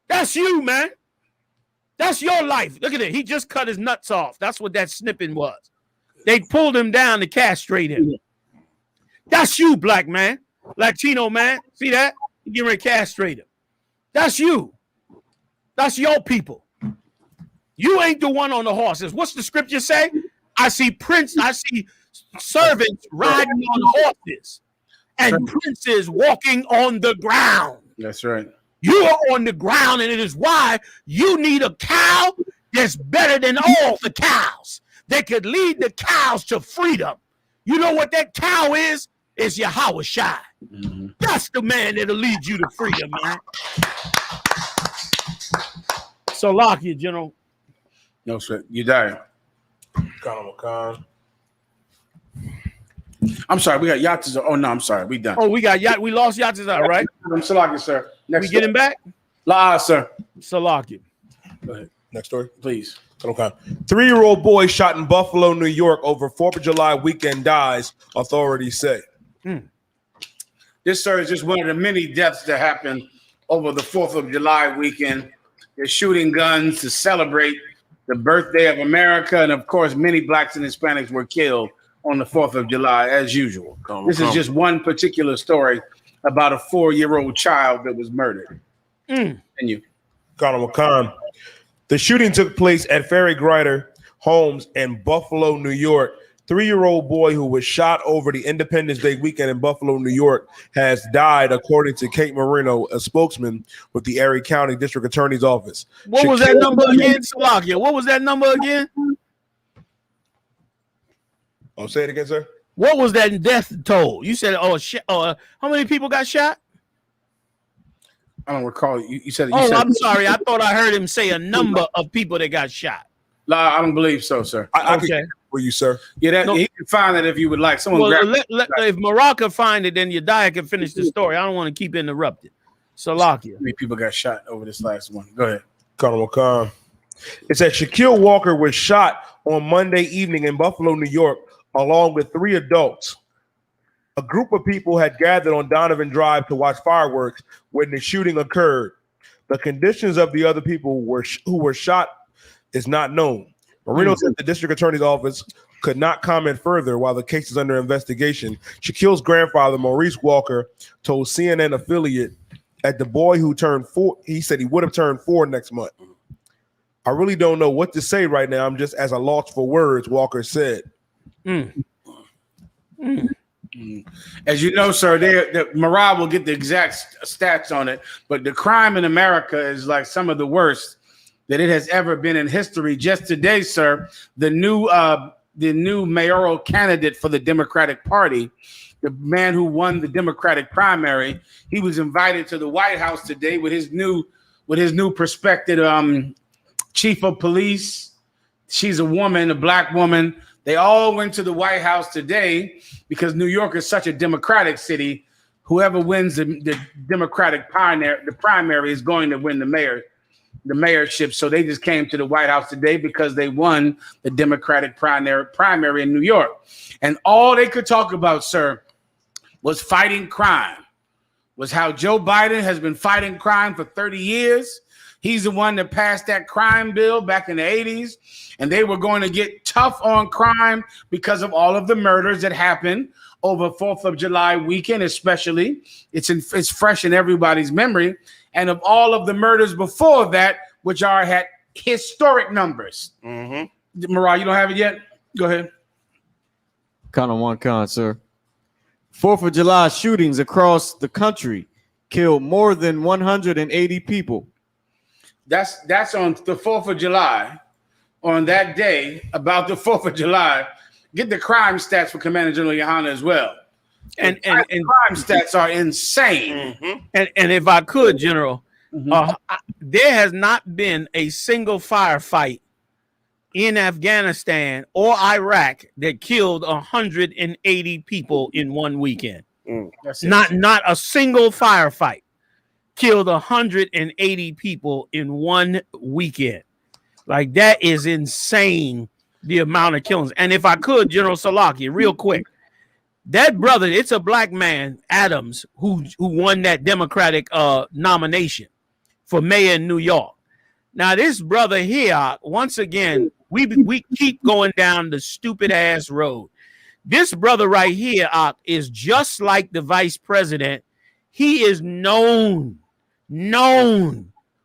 That's you, man. That's your life. Look at it. He just cut his nuts off. That's what that snipping was. They pulled him down to castrate him. That's you, black man. Latino man. See that? You get ready to castrate him. That's you. That's your people. You ain't the one on the horses. What's the scripture say? I see servants riding on horses and princes walking on the ground. That's right. You are on the ground, and it is why you need a cow that's better than all the cows. That could lead the cows to freedom. You know what that cow is? It's Yahweh Shai. Mm-hmm. That's the man that'll lead you to freedom, man. So lock you, General. No, sir. You died. I'm sorry. We got Yatazar. Oh, no, I'm sorry. We done. Oh, we lost Yatazar, right? I'm Salaki, sir. Next we get him back? Sir. Salaki. Go ahead. Next story. Please. Okay. 3-year-old boy shot in Buffalo, New York over 4th of July weekend dies, authorities say. This, sir, is just one of the many deaths that happened over the 4th of July weekend. They're shooting guns to celebrate the birthday of America. And, of course, many blacks and Hispanics were killed on the 4th of July, as usual. This is just one particular story about a 4-year-old child that was murdered. And you. Colonel McCon. The shooting took place at Ferry Grider Homes in Buffalo, New York. 3-year-old boy who was shot over the Independence Day weekend in Buffalo, New York, has died, according to Kate Marino, a spokesman with the Erie County District Attorney's Office. What was that number again, Salakia? What was that number again? Oh, say it again, sir. What was that death toll? You said, how many people got shot? I don't recall. You said. I'm sorry. I thought I heard him say a number of people that got shot. No, I don't believe so, sir. I can for you, sir. Yeah, he can find it if you would like. Someone if Mariah can find it, then Yediah can finish the story. I don't want to keep interrupted. Salakia. 3 people got shot over this last one. Go ahead. Colonel McCon. It said Shaquille Walker was shot on Monday evening in Buffalo, New York, along with 3 adults. A group of people had gathered on Donovan Drive to watch fireworks when the shooting occurred. The conditions of the other people who were shot is not known. Marino said the district attorney's office could not comment further while the case is under investigation. Shaquille's grandfather, Maurice Walker, told CNN affiliate that the boy who turned 4, he said he would have turned 4 next month. I really don't know what to say right now. I'm just as a loss for words, Walker said. As you know, sir, Mariah will get the exact stats on it, but the crime in America is like some of the worst that it has ever been in history. Just today, sir, the new mayoral candidate for the Democratic Party, the man who won the Democratic primary, he was invited to the White House today with his new prospective chief of police. She's a woman, a black woman. They all went to the White House today because New York is such a democratic city. Whoever wins the Democratic primary is going to win the mayorship. So they just came to the White House today because they won the Democratic primary in New York. And all they could talk about, sir, was fighting crime, was how Joe Biden has been fighting crime for 30 years. He's the one that passed that crime bill back in the 80s, and they were going to get tough on crime because of all of the murders that happened over 4th of July weekend, especially. It's fresh in everybody's memory. And of all of the murders before that, which had historic numbers. Mariah, you don't have it yet? Go ahead. Count on one count, sir. 4th of July shootings across the country killed more than 180 people. That's on the 4th of July. On that day, about the 4th of July, get the crime stats for Commander General Yohanna as well. And crime stats are insane. And if I could, General, there has not been a single firefight in Afghanistan or Iraq that killed 180 people in one weekend. Not a single firefight killed 180 people in one weekend. Like, that is insane, the amount of killings. And if I could, General Salaki, real quick, that brother, it's a black man, Adams, who won that Democratic nomination for mayor in New York. Now, this brother here, once again, we keep going down the stupid ass road. This brother right here is just like the vice president. He is known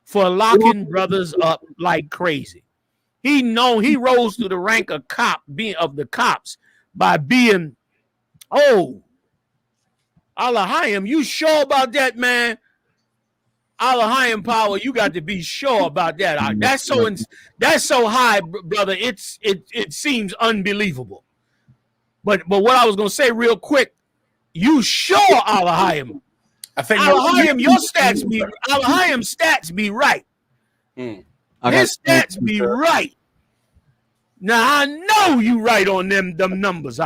for locking brothers up like crazy. He rose to the rank of the cops by being, Alahayim, you sure about that, man? Alahayim power, you got to be sure about that. That's so high, brother. It seems unbelievable. But what I was gonna say real quick, you sure, Alahayim? I think Alahayim, your stats be Alahayim's stats be right. His stats be right. Now I know you right on them numbers,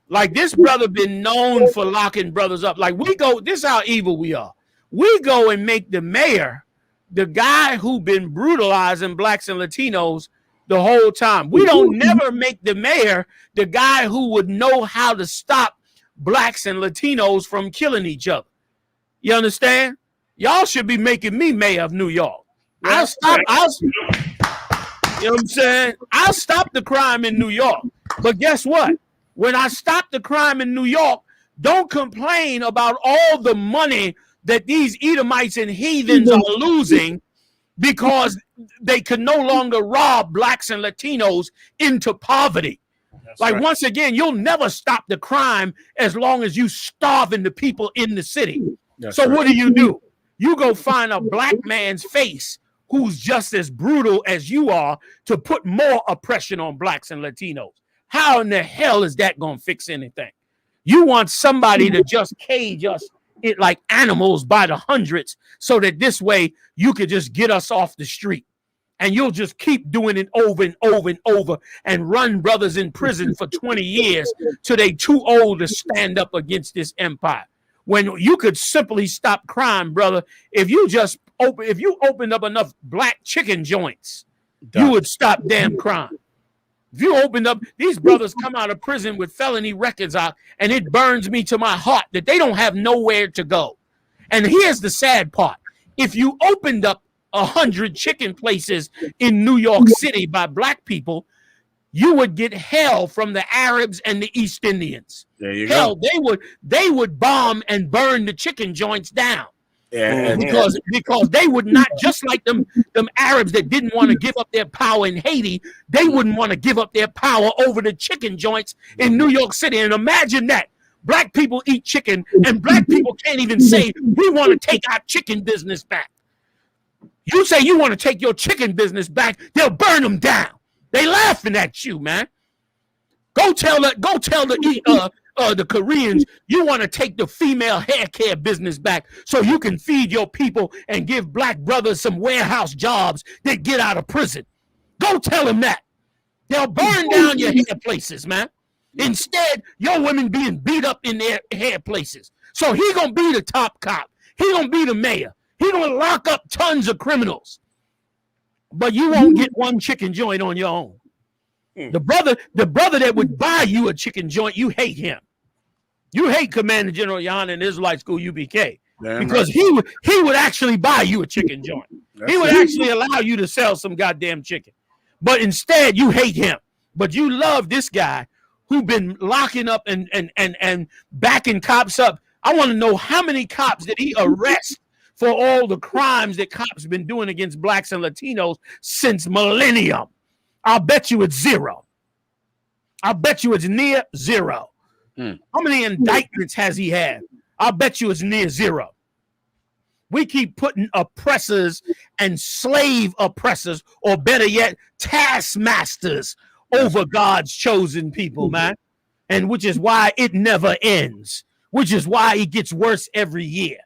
Like, this brother been known for locking brothers up. Like, this is how evil we are. We go and make the mayor the guy who been brutalizing blacks and Latinos the whole time. We don't never make the mayor the guy who would know how to stop blacks and Latinos from killing each other. You understand? Y'all should be making me mayor of New York. You know what I'm saying? I'll stop the crime in New York. But guess what? When I stop the crime in New York, don't complain about all the money that these Edomites and heathens are losing because they can no longer rob blacks and Latinos into poverty. Once again, you'll never stop the crime as long as you starving the people in the city. What do? You go find a black man's face who's just as brutal as you are to put more oppression on blacks and Latinos. How in the hell is that going to fix anything? You want somebody to just cage us like animals by the hundreds so that this way you could just get us off the street, and you'll just keep doing it over and over and over and run brothers in prison for 20 years till they too old to stand up against this empire. When you could simply stop crime, brother, if you opened up enough black chicken joints, you would stop damn crime. If you opened up, these brothers come out of prison with felony records out, and it burns me to my heart that they don't have nowhere to go. And here's the sad part. If you opened up 100 chicken places in New York City by black people, you would get hell from the Arabs and the East Indians. There you go. They would bomb and burn the chicken joints down. Because they would not, just like them Arabs that didn't want to give up their power in Haiti, they wouldn't want to give up their power over the chicken joints in New York City. And imagine that. Black people eat chicken, and black people can't even say, we want to take our chicken business back. You say you want to take your chicken business back, they'll burn them down. They laughing at you, man. Go tell the Koreans you want to take the female hair care business back so you can feed your people and give black brothers some warehouse jobs that get out of prison. Go tell them that. They'll burn down your hair places, man. Instead, your women being beat up in their hair places. So he gonna be the top cop. He gonna be the mayor. He gonna lock up tons of criminals. But you won't get one chicken joint on your own. The brother that would buy you a chicken joint, you hate him. You hate Commander General Yohanna and Israelite School UPK because he would actually buy you a chicken joint. He would actually allow you to sell some goddamn chicken. But instead, you hate him. But you love this guy who've been locking up and backing cops up. I want to know how many cops did he arrest for all the crimes that cops been doing against blacks and Latinos since millennium. I'll bet you it's zero. I'll bet you it's near zero. How many indictments has he had? I'll bet you it's near zero. We keep putting oppressors and slave oppressors, or better yet, taskmasters over God's chosen people, man. And which is why it never ends, which is why it gets worse every year.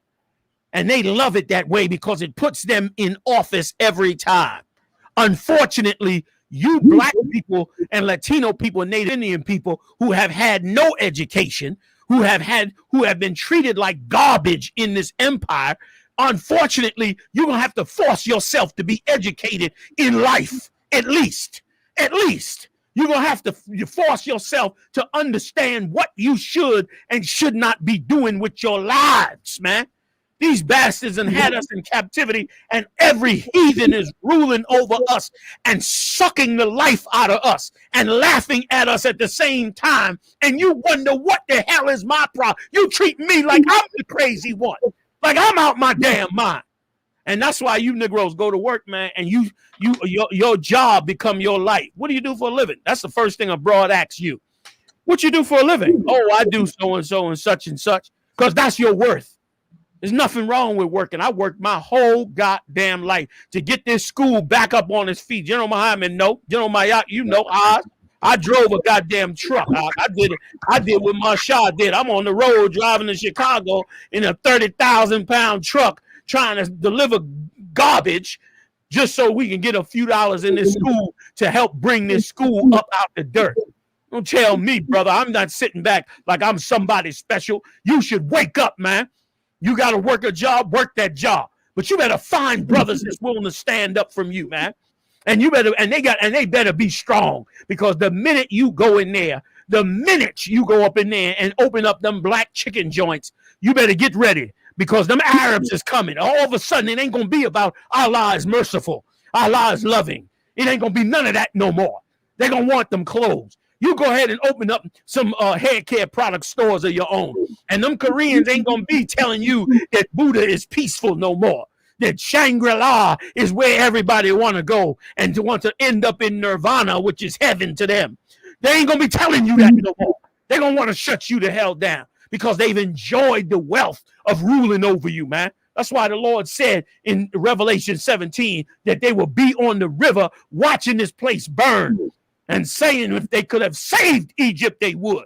And they love it that way because it puts them in office every time. Unfortunately, you black people and Latino people and Native Indian people who have had no education, who have been treated like garbage in this empire, unfortunately, you're going to have to force yourself to be educated in life, at least. You're going to have to force yourself to understand what you should and should not be doing with your lives, man. These bastards and had us in captivity, and every heathen is ruling over us and sucking the life out of us and laughing at us at the same time. And you wonder what the hell is my problem? You treat me like I'm the crazy one, like I'm out my damn mind. And that's why you Negroes go to work, man, and your job become your life. What do you do for a living? That's the first thing abroad asks you. What you do for a living? Oh, I do so and such, because that's your worth. There's nothing wrong with working. I worked my whole goddamn life to get this school back up on its feet. General Muhammad, no. General Mayat, you know, I drove a goddamn truck. I did it. I did what Marshall did. I'm on the road driving to Chicago in a 30,000-pound truck trying to deliver garbage just so we can get a few dollars in this school to help bring this school up out the dirt. Don't tell me, brother, I'm not sitting back like I'm somebody special. You should wake up, man. You got to work a job, work that job. But you better find brothers that's willing to stand up from you, man. And you better, and they better be strong, because the minute you go in there, the minute you go up in there and open up them black chicken joints, you better get ready, because them Arabs is coming. All of a sudden, it ain't going to be about Allah is merciful, Allah is loving. It ain't going to be none of that no more. They're going to want them clothes. You go ahead and open up some hair care product stores of your own. And them Koreans ain't going to be telling you that Buddha is peaceful no more, that Shangri-La is where everybody want to go and to want to end up in nirvana, which is heaven to them. They ain't going to be telling you that no more. They're going to want to shut you the hell down because they've enjoyed the wealth of ruling over you, man. That's why the Lord said in Revelation 17 that they will be on the river watching this place burn, and saying if they could have saved Egypt, they would.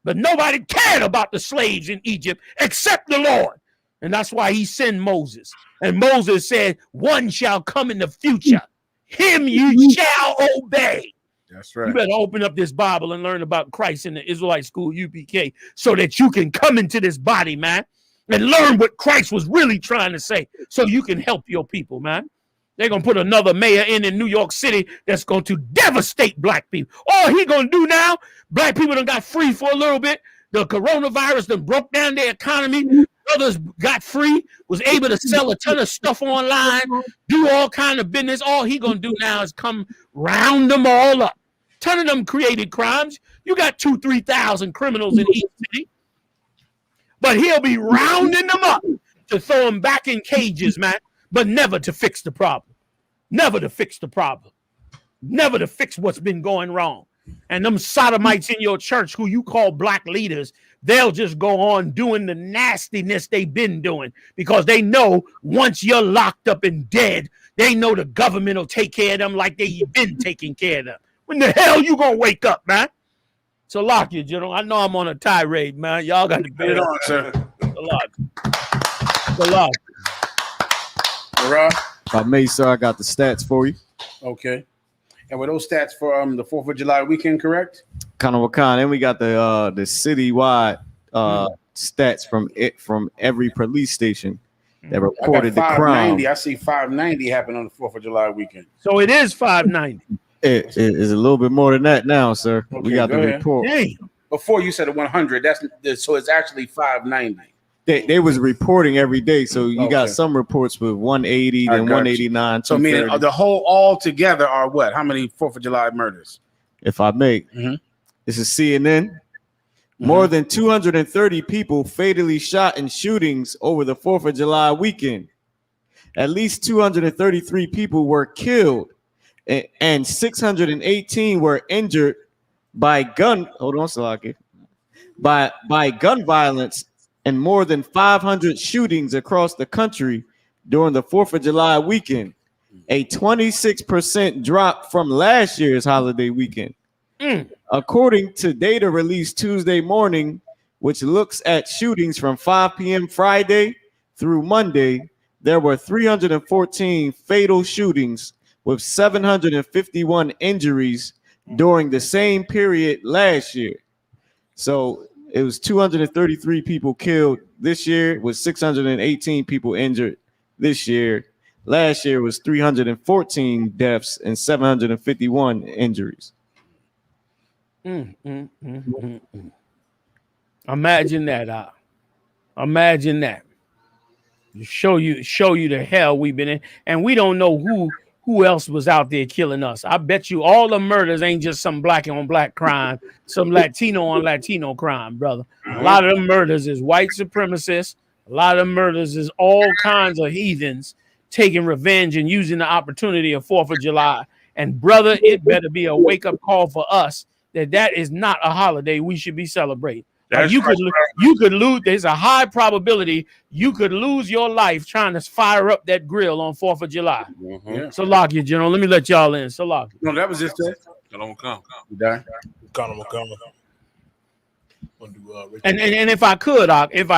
But nobody cared about the slaves in Egypt except the Lord. And that's why he sent Moses. And Moses said, one shall come in the future. Him you shall obey. That's right. You better open up this Bible and learn about Christ in the Israelite school, UPK, so that you can come into this body, man, and learn what Christ was really trying to say, so you can help your people, man. They're going to put another mayor in New York City that's going to devastate black people. All he going to do now, black people done got free for a little bit. The coronavirus done broke down their economy. Others got free, was able to sell a ton of stuff online, do all kind of business. All he going to do now is come round them all up. Ton of them created crimes. You got 2,000-3,000 criminals in each city. But he'll be rounding them up to throw them back in cages, man. But never to fix the problem. Never to fix the problem. Never to fix what's been going wrong. And them sodomites in your church who you call black leaders, they'll just go on doing the nastiness they've been doing, because they know once you're locked up and dead, they know the government will take care of them like they've been taking care of them. When the hell you gonna wake up, man? So lock you, General. I know I'm on a tirade, man. Y'all got to get it on, sir. So lock. If I may, sir, I got the stats for you. Okay. And were those stats for the 4th of July weekend correct? Kind of kind. And we got the citywide stats from every police station that reported the crime. I see 590 happened on the 4th of July weekend. So it is 590. It is a little bit more than that now, sir. Okay, we got the report. Dang. Before you said 100. So it's actually 590. They was reporting every day, so you got some reports with 180, then 189. So meaning the whole all together are what? How many 4th of July murders? If I may, This is CNN. More than 230 people fatally shot in shootings over the 4th of July weekend. At least 233 people were killed and 618 were injured by gun. Hold on, Salaki. By gun violence and more than 500 shootings across the country during the 4th of July weekend, a 26% drop from last year's holiday weekend. According to data released Tuesday morning, which looks at shootings from 5 p.m. Friday through Monday, there were 314 fatal shootings with 751 injuries during the same period last year. So it was 233 people killed this year, with 618 people injured this year. Last year was 314 deaths and 751 injuries. Imagine that. Imagine that. Show you the hell we've been in, and we don't know who else was out there killing us. I bet you all the murders ain't just some black on black crime, some Latino on Latino crime, brother. A lot of them murders is white supremacists. A lot of murders is all kinds of heathens taking revenge and using the opportunity of 4th of July. And brother, it better be a wake up call for us that is not a holiday we should be celebrating. Like you could lose. There's a high probability you could lose your life trying to fire up that grill on 4th of July. So lock you, General. Let me let y'all in. So lock. No, that was just it. You done? And if I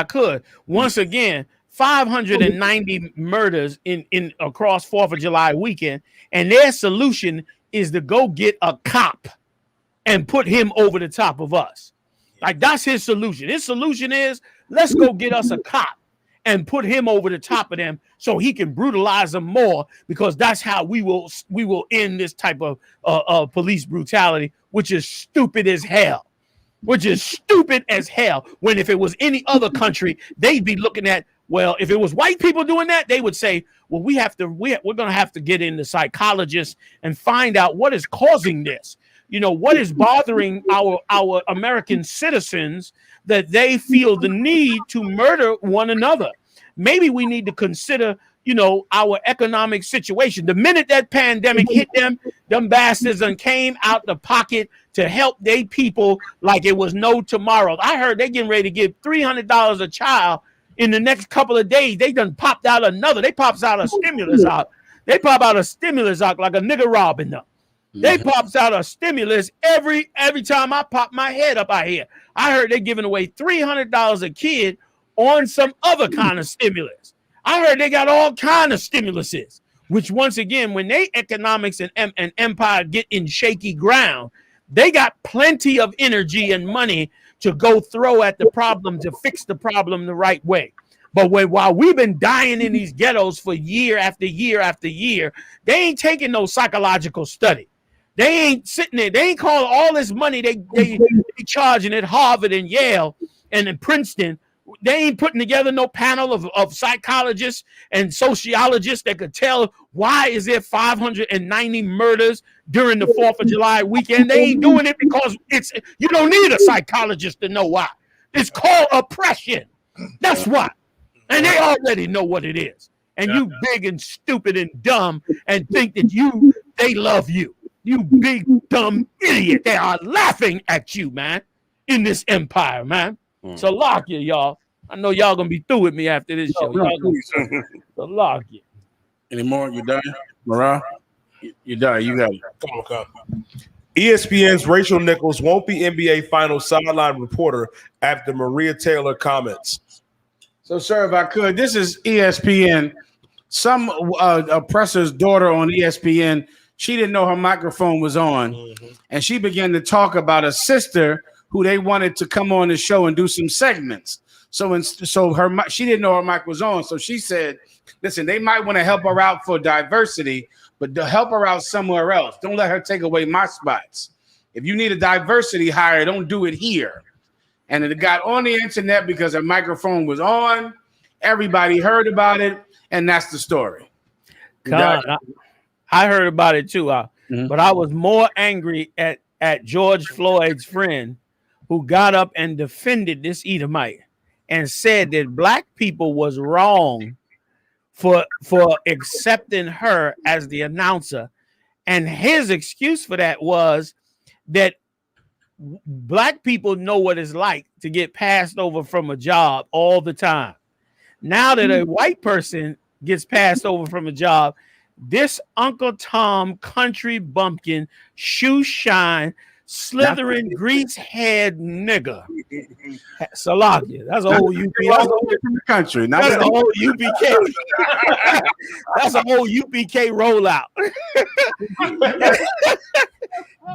could, once again, 590 murders in across 4th of July weekend, and their solution is to go get a cop and put him over the top of us. Like that's his solution. His solution is let's go get us a cop and put him over the top of them so he can brutalize them more, because that's how we will end this type of police brutality, which is stupid as hell. When if it was any other country, they'd be looking at, well, if it was white people doing that, they would say, well, we're going to have to get into psychologists and find out what is causing this. You know, what is bothering our American citizens that they feel the need to murder one another. Maybe we need to consider, you know, our economic situation. The minute that pandemic hit them bastards and came out the pocket to help they people like it was no tomorrow. I heard they getting ready to give $300 a child in the next couple of days. They done popped out another. They pops out a stimulus out. They pop out a stimulus out like a nigga robbing them. They pops out a stimulus every time I pop my head up out here. I heard they giving away $300 a kid on some other kind of stimulus. I heard they got all kind of stimuluses, which once again, when they economics and empire get in shaky ground, they got plenty of energy and money to go throw at the problem to fix the problem the right way. But while we've been dying in these ghettos for year after year after year, they ain't taking no psychological study. They ain't sitting there. They ain't calling all this money they charging at Harvard and Yale and in Princeton. They ain't putting together no panel of psychologists and sociologists that could tell why is there 590 murders during the 4th of July weekend. They ain't doing it because you don't need a psychologist to know why. It's called oppression. That's why. And they already know what it is. And you big and stupid and dumb and think that they love you. You big, dumb idiot. They are laughing at you, man, in this empire, man. So lock you, y'all. I know y'all going to be through with me after this show. So lock you. Any more? You done? Morale? You done. You got it. Come on. ESPN's Rachel Nichols won't be NBA Finals sideline reporter after Maria Taylor comments. So, sir, if I could, this is ESPN. Some oppressor's daughter on ESPN, she didn't know her microphone was on, and she began to talk about a sister who they wanted to come on the show and do some segments. So she didn't know her mic was on. So she said, listen, they might want to help her out for diversity, but to help her out somewhere else. Don't let her take away my spots. If you need a diversity hire, don't do it here. And it got on the internet because her microphone was on. Everybody heard about it, and that's the story. I heard about it too, but I was more angry at at George Floyd's friend who got up and defended this Edomite and said that black people was wrong for accepting her as the announcer. And his excuse for that was that black people know what it's like to get passed over from a job all the time. Now that a white person gets passed over from a job, this Uncle Tom country bumpkin, shoe shine, slithering grease head nigga. Salakia. That's a whole UP. That's a whole country. That's a whole UPK. That's a whole UPK rollout.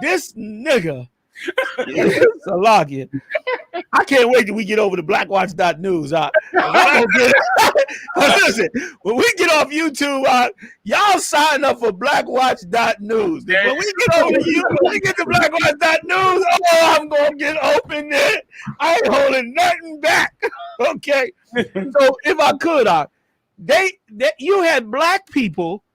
This nigga. Salakia. I can't wait till we get over to blackwatch.news. Listen, when we get off YouTube, y'all sign up for blackwatch.news. When we get over to YouTube, when we get to blackwatch.news, I'm going to get open there. I ain't holding nothing back. Okay. So if I could, you had black people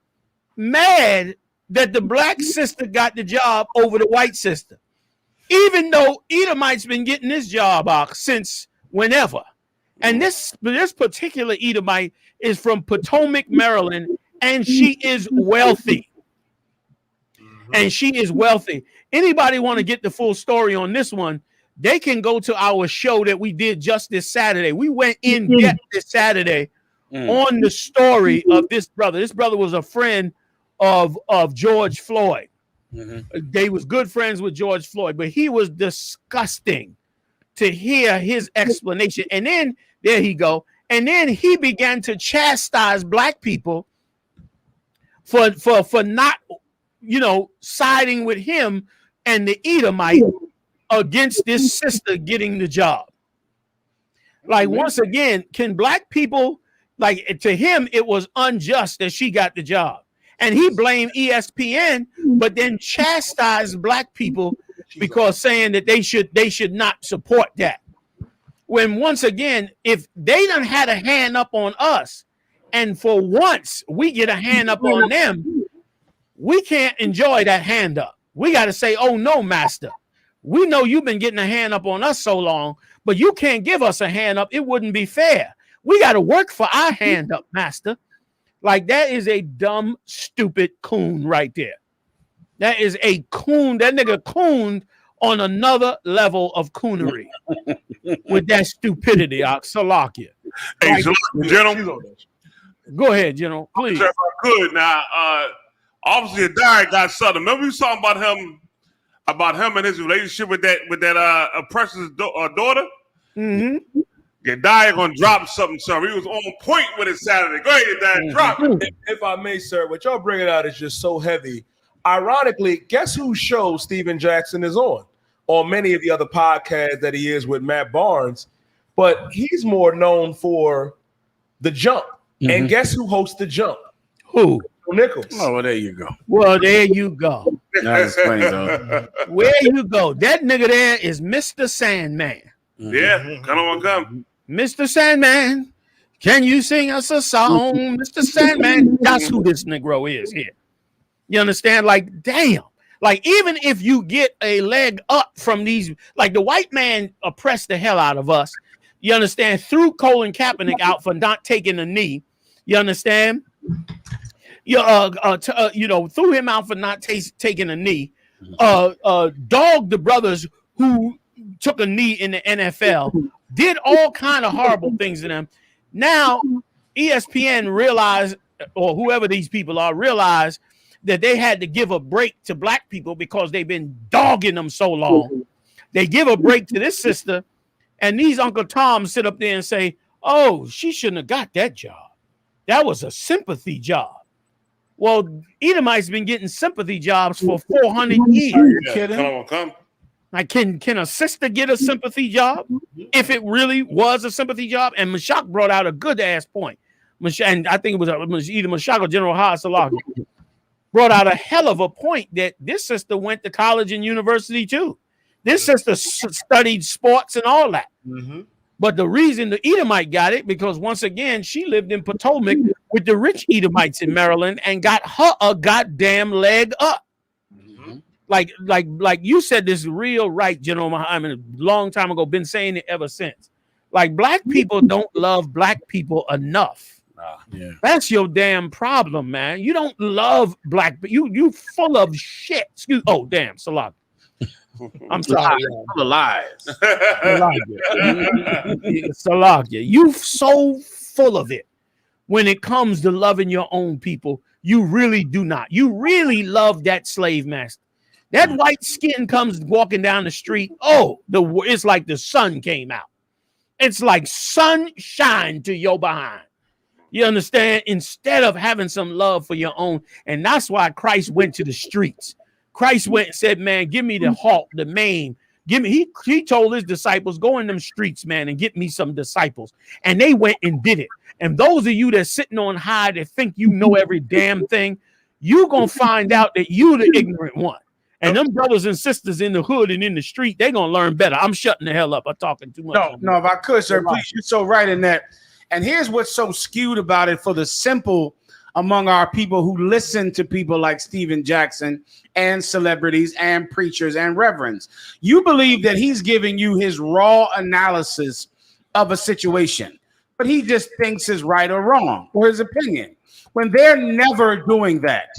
mad that the black sister got the job over the white sister. Even though Edomite's been getting this job since whenever. And this particular Edomite is from Potomac, Maryland, and she is wealthy. And she is wealthy. Anybody want to get the full story on this one, they can go to our show that we did just this Saturday. We went in depth this Saturday on the story of this brother. This brother was a friend of George Floyd. They was good friends with George Floyd, but he was disgusting to hear his explanation. And then there he go. And then he began to chastise black people for not, siding with him and the Edomite against this sister getting the job. Like, once again, can black people, like, to him, it was unjust that she got the job. And he blamed ESPN, but then chastised black people because saying that they should not support that. When once again, if they done had a hand up on us, and for once we get a hand up on them, we can't enjoy that hand up. We got to say, oh no, master. We know you've been getting a hand up on us so long, but you can't give us a hand up. It wouldn't be fair. We got to work for our hand up, master. Like, that is a dumb, stupid coon right there. That is a coon. That nigga cooned on another level of coonery with that stupidity, Salakia. Hey, General. Go ahead, General, please. If I could. Now, obviously, Dyer got something. Remember we was talking about him and his relationship with that oppressor's daughter? Mm-hmm. Yeah, Dyer gonna drop something, sir. He was on point with it Saturday. Go ahead, Dyer, drop it. If I may, sir, what y'all bringing out is just so heavy. Ironically, guess whose show Steven Jackson is on many of the other podcasts that he is with Matt Barnes, but he's more known for The Jump. And guess who hosts The Jump? Who? Nichols. Oh, well, there you go. Well, there you go. That's funny, though. Where you go? That nigga there is Mr. Sandman. Yeah, come. Mr. Sandman, can you sing us a song, Mr. Sandman? That's who this Negro is here. You understand? Like, damn. Like, even if you get a leg up from these, like, the white man oppressed the hell out of us. You understand? Threw Colin Kaepernick out for not taking a knee. You understand? Threw him out for not taking a knee. Dogged the brothers who took a knee in the NFL. Did all kind of horrible things to them. Now, ESPN realized, or whoever these people are, realized that they had to give a break to black people because they've been dogging them so long. They give a break to this sister, and these Uncle Toms sit up there and say, oh, she shouldn't have got that job. That was a sympathy job. Well, Edomite's been getting sympathy jobs for 400 years. Are you kidding? Come. Like, can a sister get a sympathy job if it really was a sympathy job? And Mashak brought out a good ass point. And I think it was either Mashak or General Salaki brought out a hell of a point that this sister went to college and university too. This sister studied sports and all that. But the reason the Edomite got it, because once again, she lived in Potomac with the rich Edomites in Maryland and got her a goddamn leg up. Like you said this real right, General Muhammad, a long time ago, been saying it ever since. Like black people don't love black people enough. Yeah. That's your damn problem, man. You don't love black, but you full of shit. Oh, damn, Salah. I'm sorry. Full of lies. Salakia, you so full of it. When it comes to loving your own people, you really do not. You really love that slave master. That white skin comes walking down the street. Oh, it's like the sun came out. It's like sunshine to your behind. You understand? Instead of having some love for your own. And that's why Christ went to the streets. Christ went and said, man, give me the hawk, the maim. Give me. He told his disciples, go in them streets, man, and get me some disciples. And they went and did it. And those of you that's sitting on high that think you know every damn thing, you're going to find out that you the ignorant one. And them brothers and sisters in the hood and in the street, they're going to learn better. I'm shutting the hell up. I'm talking too much. No, if I could, sir, please, you're so right in that. And here's what's so skewed about it for the simple among our people who listen to people like Stephen Jackson and celebrities and preachers and reverends. You believe that he's giving you his raw analysis of a situation, but he just thinks is right or wrong, or his opinion, when they're never doing that.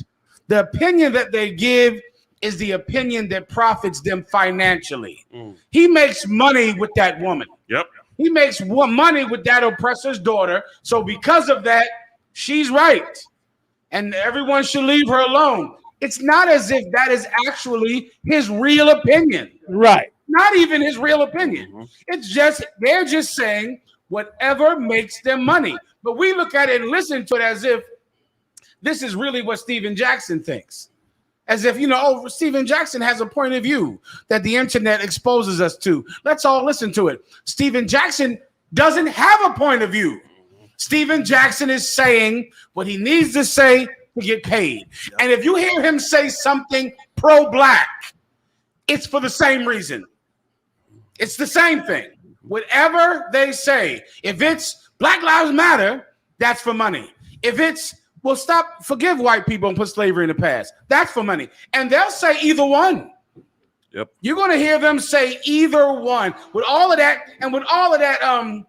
The opinion that they give is the opinion that profits them financially. He makes money with that woman. Yep. He makes money with that oppressor's daughter. So because of that, she's right. And everyone should leave her alone. It's not as if that is actually his real opinion. Right. Not even his real opinion. It's just, they're just saying whatever makes them money. But we look at it and listen to it as if this is really what Stephen Jackson thinks. As if, Stephen Jackson has a point of view that the internet exposes us to. Let's all listen to it. Stephen Jackson doesn't have a point of view. Stephen Jackson is saying what he needs to say to get paid. And if you hear him say something pro-black, it's for the same reason. It's the same thing. Whatever they say, if it's Black Lives Matter, that's for money. If it's forgive white people and put slavery in the past, that's for money. And they'll say either one. Yep. You're going to hear them say either one with all of that and with all of that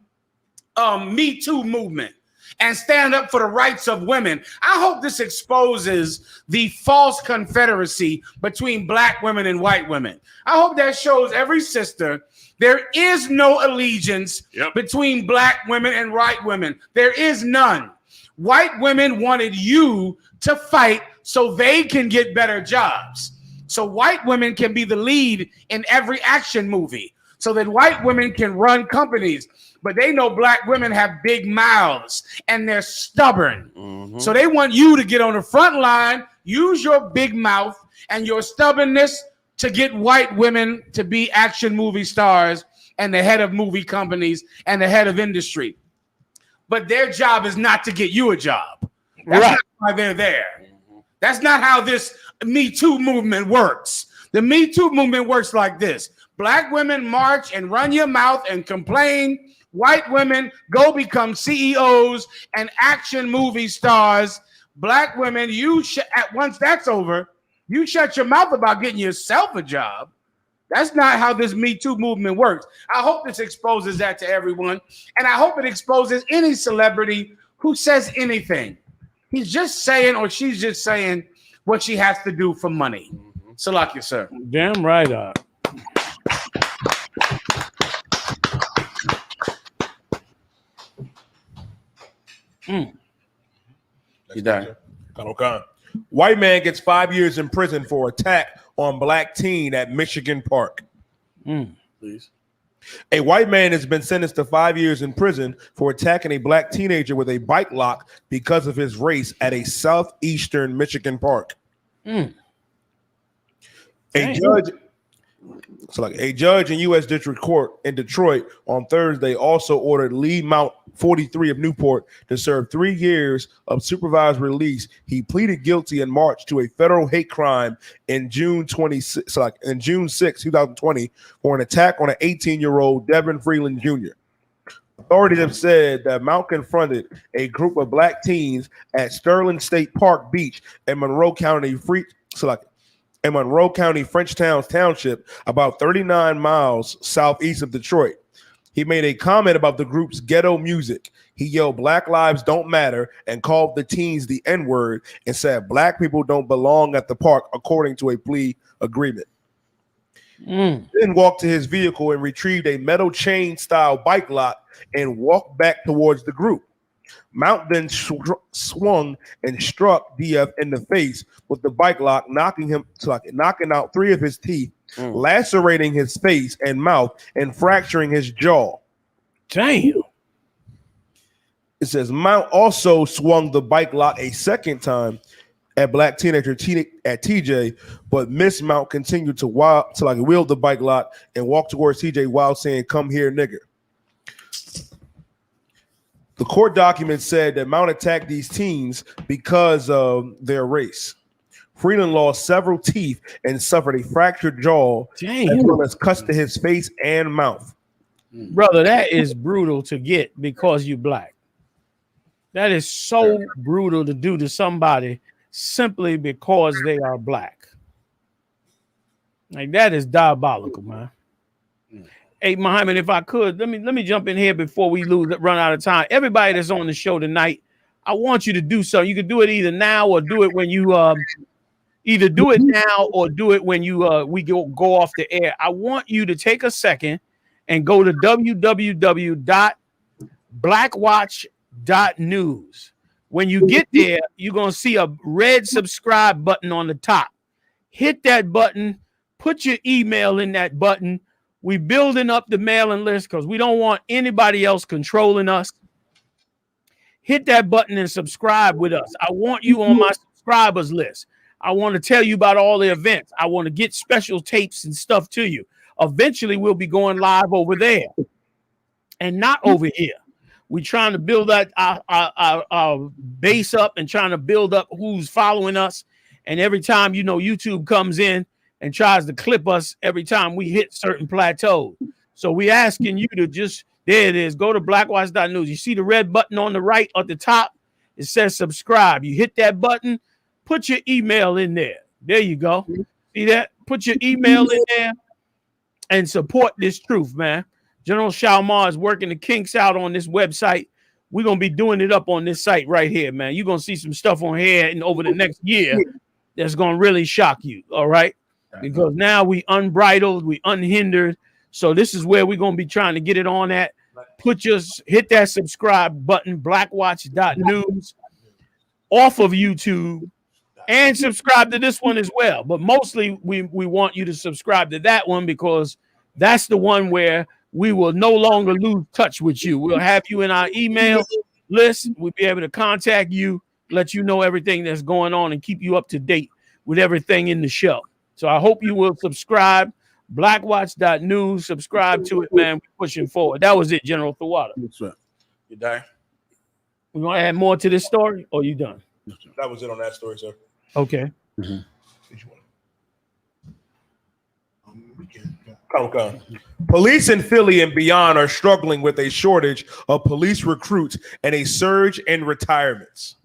Me Too movement and stand up for the rights of women. I hope this exposes the false confederacy between black women and white women. I hope that shows every sister there is no allegiance between black women and white women. There is none. White women wanted you to fight so they can get better jobs. So white women can be the lead in every action movie so that white women can run companies. But they know black women have big mouths and they're stubborn. So they want you to get on the front line, use your big mouth and your stubbornness to get white women to be action movie stars and the head of movie companies and the head of industry. But their job is not to get you a job. That's not why they're there. That's not how this Me Too movement works. The Me Too movement works like this. Black women march and run your mouth and complain. White women go become CEOs and action movie stars. Black women, once that's over, you shut your mouth about getting yourself a job. That's not how this Me Too movement works. I hope this exposes that to everyone. And I hope it exposes any celebrity who says anything. He's just saying or she's just saying what she has to do for money. Salakia, sir. Damn right. You done. White man gets 5 years in prison for attack on black teen at Michigan Park. Please. A white man has been sentenced to 5 years in prison for attacking a black teenager with a bike lock because of his race at a southeastern Michigan park. A judge in U.S. District Court in Detroit on Thursday also ordered Lee Mount, 43 of Newport, to serve 3 years of supervised release. He pleaded guilty in March to a federal hate crime in June 6, 2020, for an attack on an 18-year-old Devin Freeland Jr. Authorities have said that Mount confronted a group of black teens at Sterling State Park Beach in Monroe County. in Monroe County, Frenchtown Township, about 39 miles southeast of Detroit. He made a comment about the group's ghetto music. He yelled, "Black lives don't matter," and called the teens the N-word and said black people don't belong at the park, according to a plea agreement. Then walked to his vehicle and retrieved a metal chain style bike lock and walked back towards the group. Mount then swung and struck DF in the face with the bike lock, knocking out 3 of his teeth, lacerating his face and mouth, and fracturing his jaw. Damn. It says Mount also swung the bike lock a second time at black teenager at TJ, but Miss Mount continued to wield the bike lock and walk towards TJ while saying, "Come here, nigger." The court document said that Mount attacked these teens because of their race. Freeland lost several teeth and suffered a fractured jaw, as well as cuts to his face and mouth. Brother, that is brutal to get because you black. That is so brutal to do to somebody simply because they are black. Like, that is diabolical, man. Hey, Muhammad, if I could, let me jump in here before we run out of time. Everybody that's on the show tonight, I want you to do something. You can do it either now or do it when you we go off the air. I want you to take a second and go to www.blackwatch.news. When you get there, you're going to see a red subscribe button on the top. Hit that button, put your email in that button. We're building up the mailing list because we don't want anybody else controlling us. Hit that button and subscribe with us. I want you on my subscribers list. I want to tell you about all the events. I want to get special tapes and stuff to you. Eventually, we'll be going live over there and not over here. We're trying to build that our base up and trying to build up who's following us. And every time, YouTube comes in and tries to clip us every time we hit certain plateaus. So we're asking you to there it is, go to blackwatch.news. You see the red button on the right at the top? It says subscribe. You hit that button, put your email in there. There you go. See that? Put your email in there and support this truth, man. General Shalmar is working the kinks out on this website. We're going to be doing it up on this site right here, man. You're going to see some stuff on here and over the next year that's going to really shock you, all right? Because now we unbridled, we unhindered. So this is where we're going to be trying to get it on at. Hit that subscribe button, blackwatch.news, off of YouTube, and subscribe to this one as well. But mostly we want you to subscribe to that one because that's the one where we will no longer lose touch with you. We'll have you in our email list. We'll be able to contact you, let you know everything that's going on, and keep you up to date with everything in the show. So I hope you will subscribe. Blackwatch.news. Subscribe to it, man. We're pushing forward. That was it, General Thawada. Yes, sir. You done? We want to add more to this story, or you done? That was it on that story, sir. Okay. Okay. Police in Philly and beyond are struggling with a shortage of police recruits and a surge in retirements.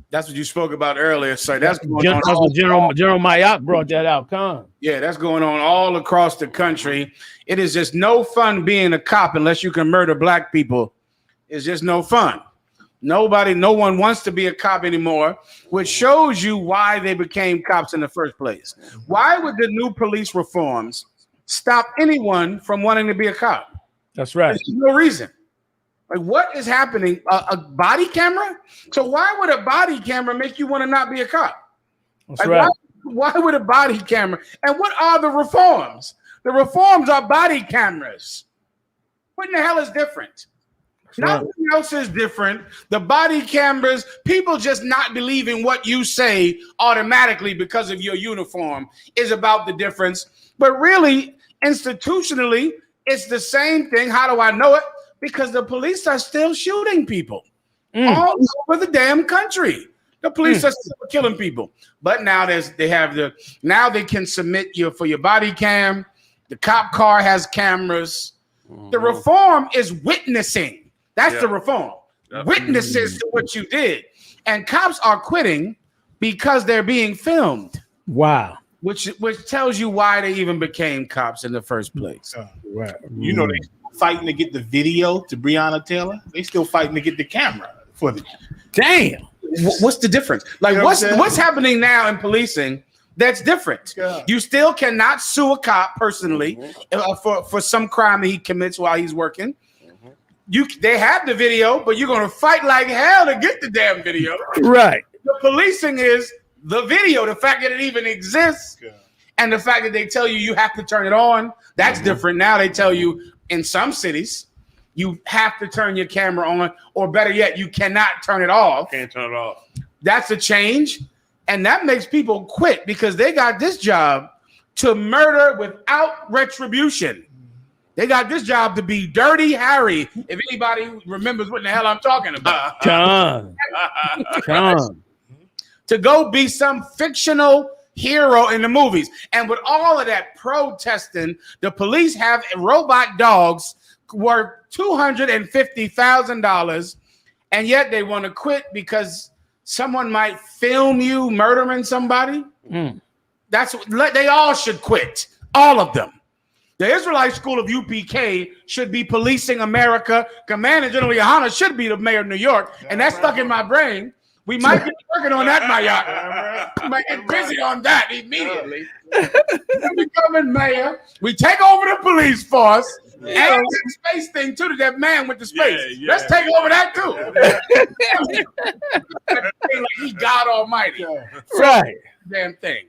That's what you spoke about earlier. So that's General Mayak brought that out. Yeah, that's going on all across the country. It is just no fun being a cop unless you can murder black people. It's just no fun. No one wants to be a cop anymore, which shows you why they became cops in the first place. Why would the new police reforms stop anyone from wanting to be a cop? That's right. There's no reason. Like, what is happening? A body camera? So why would a body camera make you want to not be a cop? That's right. Why would a body camera? And what are the reforms? The reforms are body cameras. What in the hell is different? Nothing else is different. The body cameras, people just not believing what you say automatically because of your uniform is about the difference. But really, institutionally, it's the same thing. How do I know it? Because the police are still shooting people all over the damn country. The police are still killing people. But now they can submit you for your body cam. The cop car has cameras. The reform is witnessing. That's the reform. Witnesses to what you did. And cops are quitting because they're being filmed. Wow. Which tells you why they even became cops in the first place. Right. You know, they still fighting to get the video to Breonna Taylor. They still fighting to get the camera footage. Damn. What's the difference? Like, You know what I'm saying? what's happening now in policing that's different? Yeah. You still cannot sue a cop personally for some crime that he commits while he's working. They have the video, but you're gonna fight like hell to get the damn video. Right. The policing is the video, the fact that it even exists, and the fact that they tell you have to turn it on. That's different. Now they tell you in some cities you have to turn your camera on, or better yet, you cannot turn it off. Can't turn it off. That's a change, and that makes people quit because they got this job to murder without retribution. They got this job to be Dirty Harry. If anybody remembers what the hell I'm talking about, Come. To go be some fictional hero in the movies. And with all of that protesting, the police have robot dogs worth $250,000, and yet they want to quit because someone might film you murdering somebody. They all should quit, all of them. The Israelite school of UPK should be policing America. Commander General Yohanna should be the mayor of New York, and that's stuck in my brain. We might be working on that, my yacht. We might get busy on that immediately. Becoming mayor, we take over the police force and the space thing too. To that man with the space, let's take over that too. Like he's God Almighty, Right? Damn thing.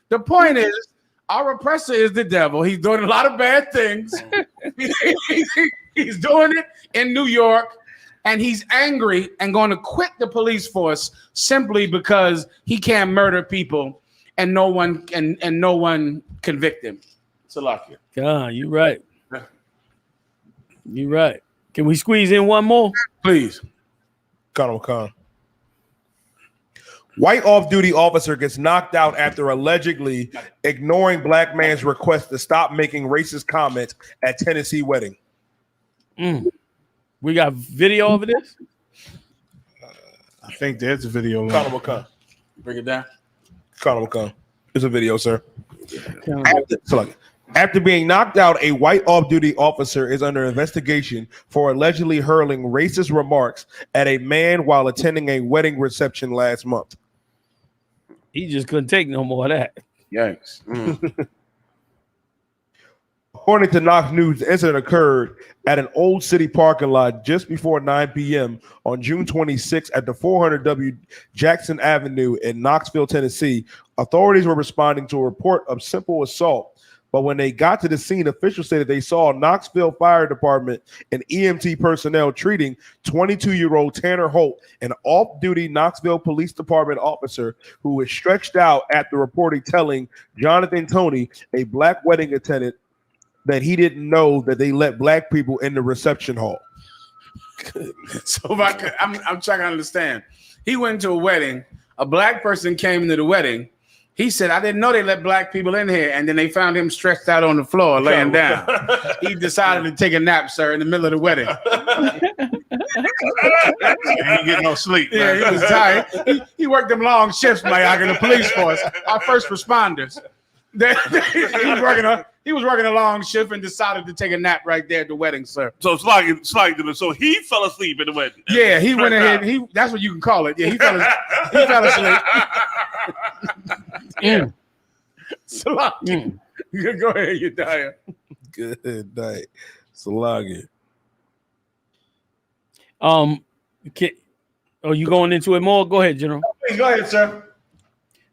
The point is, our oppressor is the devil. He's doing a lot of bad things. He's doing it in New York. And he's angry and going to quit the police force simply because he can't murder people and no one convict him. Salakia. God, you're right. You're right. Can we squeeze in one more? Please. Khan. White off-duty officer gets knocked out after allegedly ignoring black man's request to stop making racist comments at Tennessee wedding. We got video over this? I think there's a video. Khan. Bring it down. Khan. It's a video, sir. After being knocked out, a white off-duty officer is under investigation for allegedly hurling racist remarks at a man while attending a wedding reception last month. He just couldn't take no more of that. Yikes. According to Knox News, the incident occurred at an Old City parking lot just before 9 p.m. on June 26 at the 400 W Jackson Avenue in Knoxville, Tennessee. Authorities were responding to a report of simple assault, but when they got to the scene, officials stated they saw Knoxville Fire Department and EMT personnel treating 22-year-old Tanner Holt, an off-duty Knoxville Police Department officer who was stretched out after reporting telling Jonathan Toney, a black wedding attendant, that he didn't know that they let black people in the reception hall. So I'm trying to understand. He went to a wedding. A black person came into the wedding. He said, I didn't know they let black people in here. And then they found him stretched out on the floor, laying down. He decided to take a nap, sir, in the middle of the wedding. He ain't getting no sleep. Yeah, he was tired. He worked them long shifts, like in the police force. Our first responders. He was working a long shift and decided to take a nap right there at the wedding, sir. So it's like so he fell asleep at the wedding. Yeah, he went ahead. That's what you can call it. Yeah, he fell asleep. Yeah. Salagi. Go ahead, you dire. Good night. Salagi. You going into it more? Go ahead, General. Please go ahead, sir.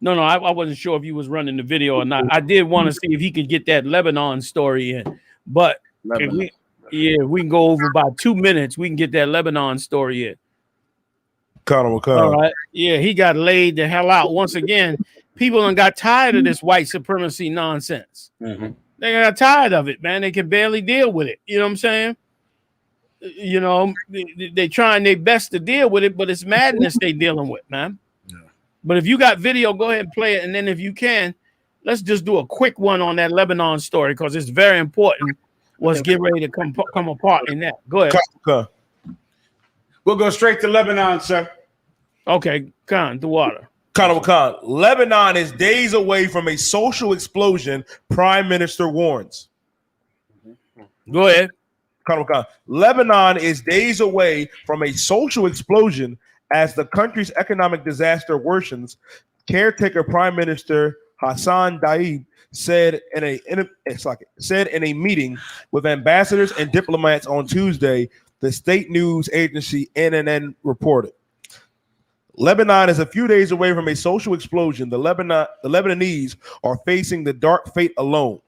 No, I wasn't sure if you was running the video or not. I did want to see if he could get that Lebanon story in, but if we can go over about 2 minutes. We can get that Lebanon story in. All right. Yeah, he got laid the hell out. Once again, people done got tired of this white supremacy nonsense. Mm-hmm. They got tired of it, man. They can barely deal with it. You know what I'm saying? You know, they trying their best to deal with it, but it's madness they dealing with, man. But if you got video, go ahead and play it. And then if you can, let's just do a quick one on that Lebanon story because it's very important what's getting ready to come apart in that. Go ahead. We'll go straight to Lebanon, sir. Okay, Khan, the water. Khan, Lebanon is days away from a social explosion, Prime Minister warns. Go ahead. Khan, Lebanon is days away from a social explosion as the country's economic disaster worsens. Caretaker Prime Minister Hassan Diab said in a meeting with ambassadors and diplomats on Tuesday, the state news agency CNN reported. Lebanon is a few days away from a social explosion. The Lebanese are facing the dark fate alone.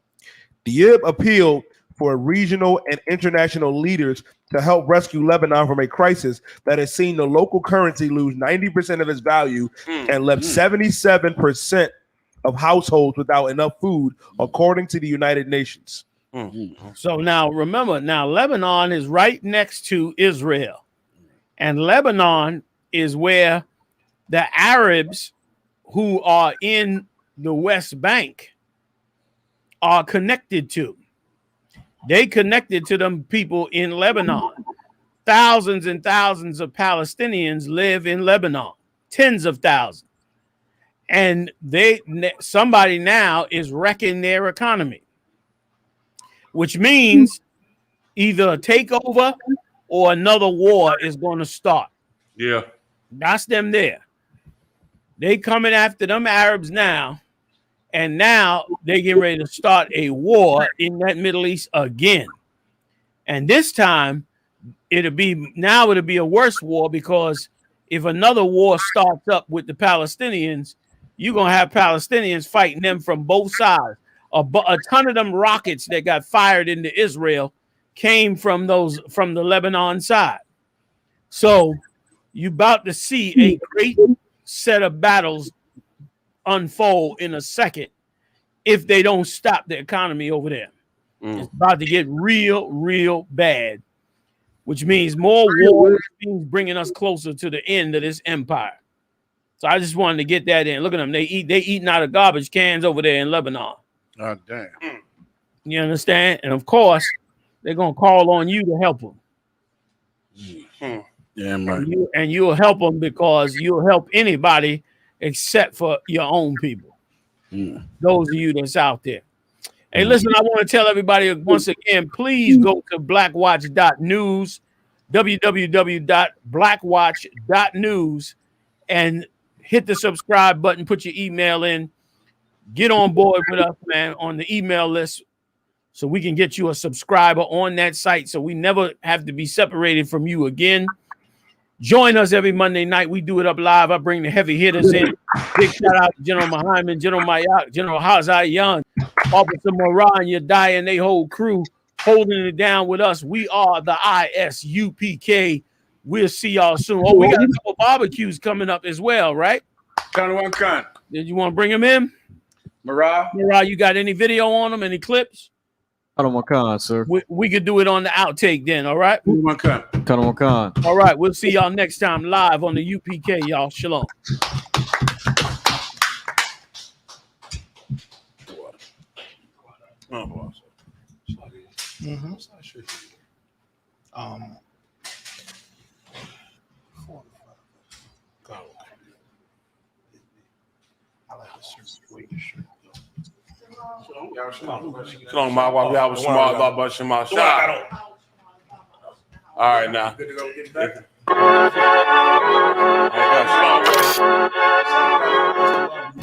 Diab appealed for regional and international leaders to help rescue Lebanon from a crisis that has seen the local currency lose 90% of its value and left 77% of households without enough food, according to the United Nations. So now remember, Lebanon is right next to Israel, and Lebanon is where the Arabs who are in the West Bank are connected to. They connected to them people in Lebanon. Thousands and thousands of Palestinians live in Lebanon, tens of thousands. And somebody now is wrecking their economy, which means either a takeover or another war is going to start. Yeah. That's them there. They coming after them Arabs now, and now they getting ready to start a war in that Middle East again. And this time, it'll be a worse war, because if another war starts up with the Palestinians, you're going to have Palestinians fighting them from both sides. A ton of them rockets that got fired into Israel came from the Lebanon side. So you're about to see a great set of battles unfold in a second if they don't stop the economy over there. It's about to get real, real bad, which means more war, which means bringing us closer to the end of this empire. So I just wanted to get that in. Look at them. They eating out of garbage cans over there in Lebanon. Oh, damn. You understand? And of course, they're going to call on you to help them. Yeah, right. And you'll help them because you'll help anybody except for your own people. Those of you that's out there. Hey, listen, I want to tell everybody once again, please go to blackwatch.news, www.blackwatch.news, and hit the subscribe button, put your email in, get on board with us, man, on the email list so we can get you a subscriber on that site so we never have to be separated from you again. Join us every Monday night. We do it up live. I bring the heavy hitters in. Big shout out to General Muhammad, General Mayak, General Hazai Young, Officer Moran, Yadai, and they whole crew holding it down with us. We are the I.S.U.P.K. We'll see y'all soon. Oh, we got a couple barbecues coming up as well, right? Khan. Did you want to bring them in? Marah, you got any video on them? Any clips? Khan, sir. We could do it on the outtake then, all right? Khan. All right, we'll see y'all next time live on the UPK, y'all. Shalom. Shalom, my wife. I was smart about Shema Shah. All right, now.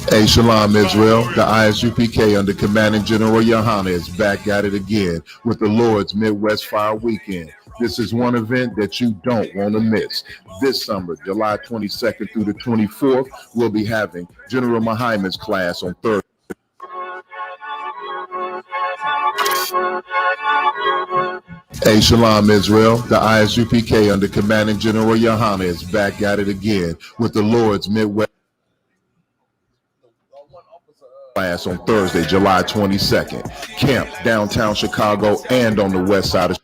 Hey, Shalom, Israel. The I.S.U.P.K. under Commanding General Yahanna is back at it again with the Lord's Midwest Fire Weekend. This is one event that you don't want to miss. This summer, July 22nd through the 24th, we'll be having General Muhammad's class on Thursday. Hey, Shalom, Israel. The I.S.U.P.K. under Commanding General Yahanna is back at it again with the Lord's Midwest class on Thursday, July 22nd. Camp downtown Chicago and on the west side of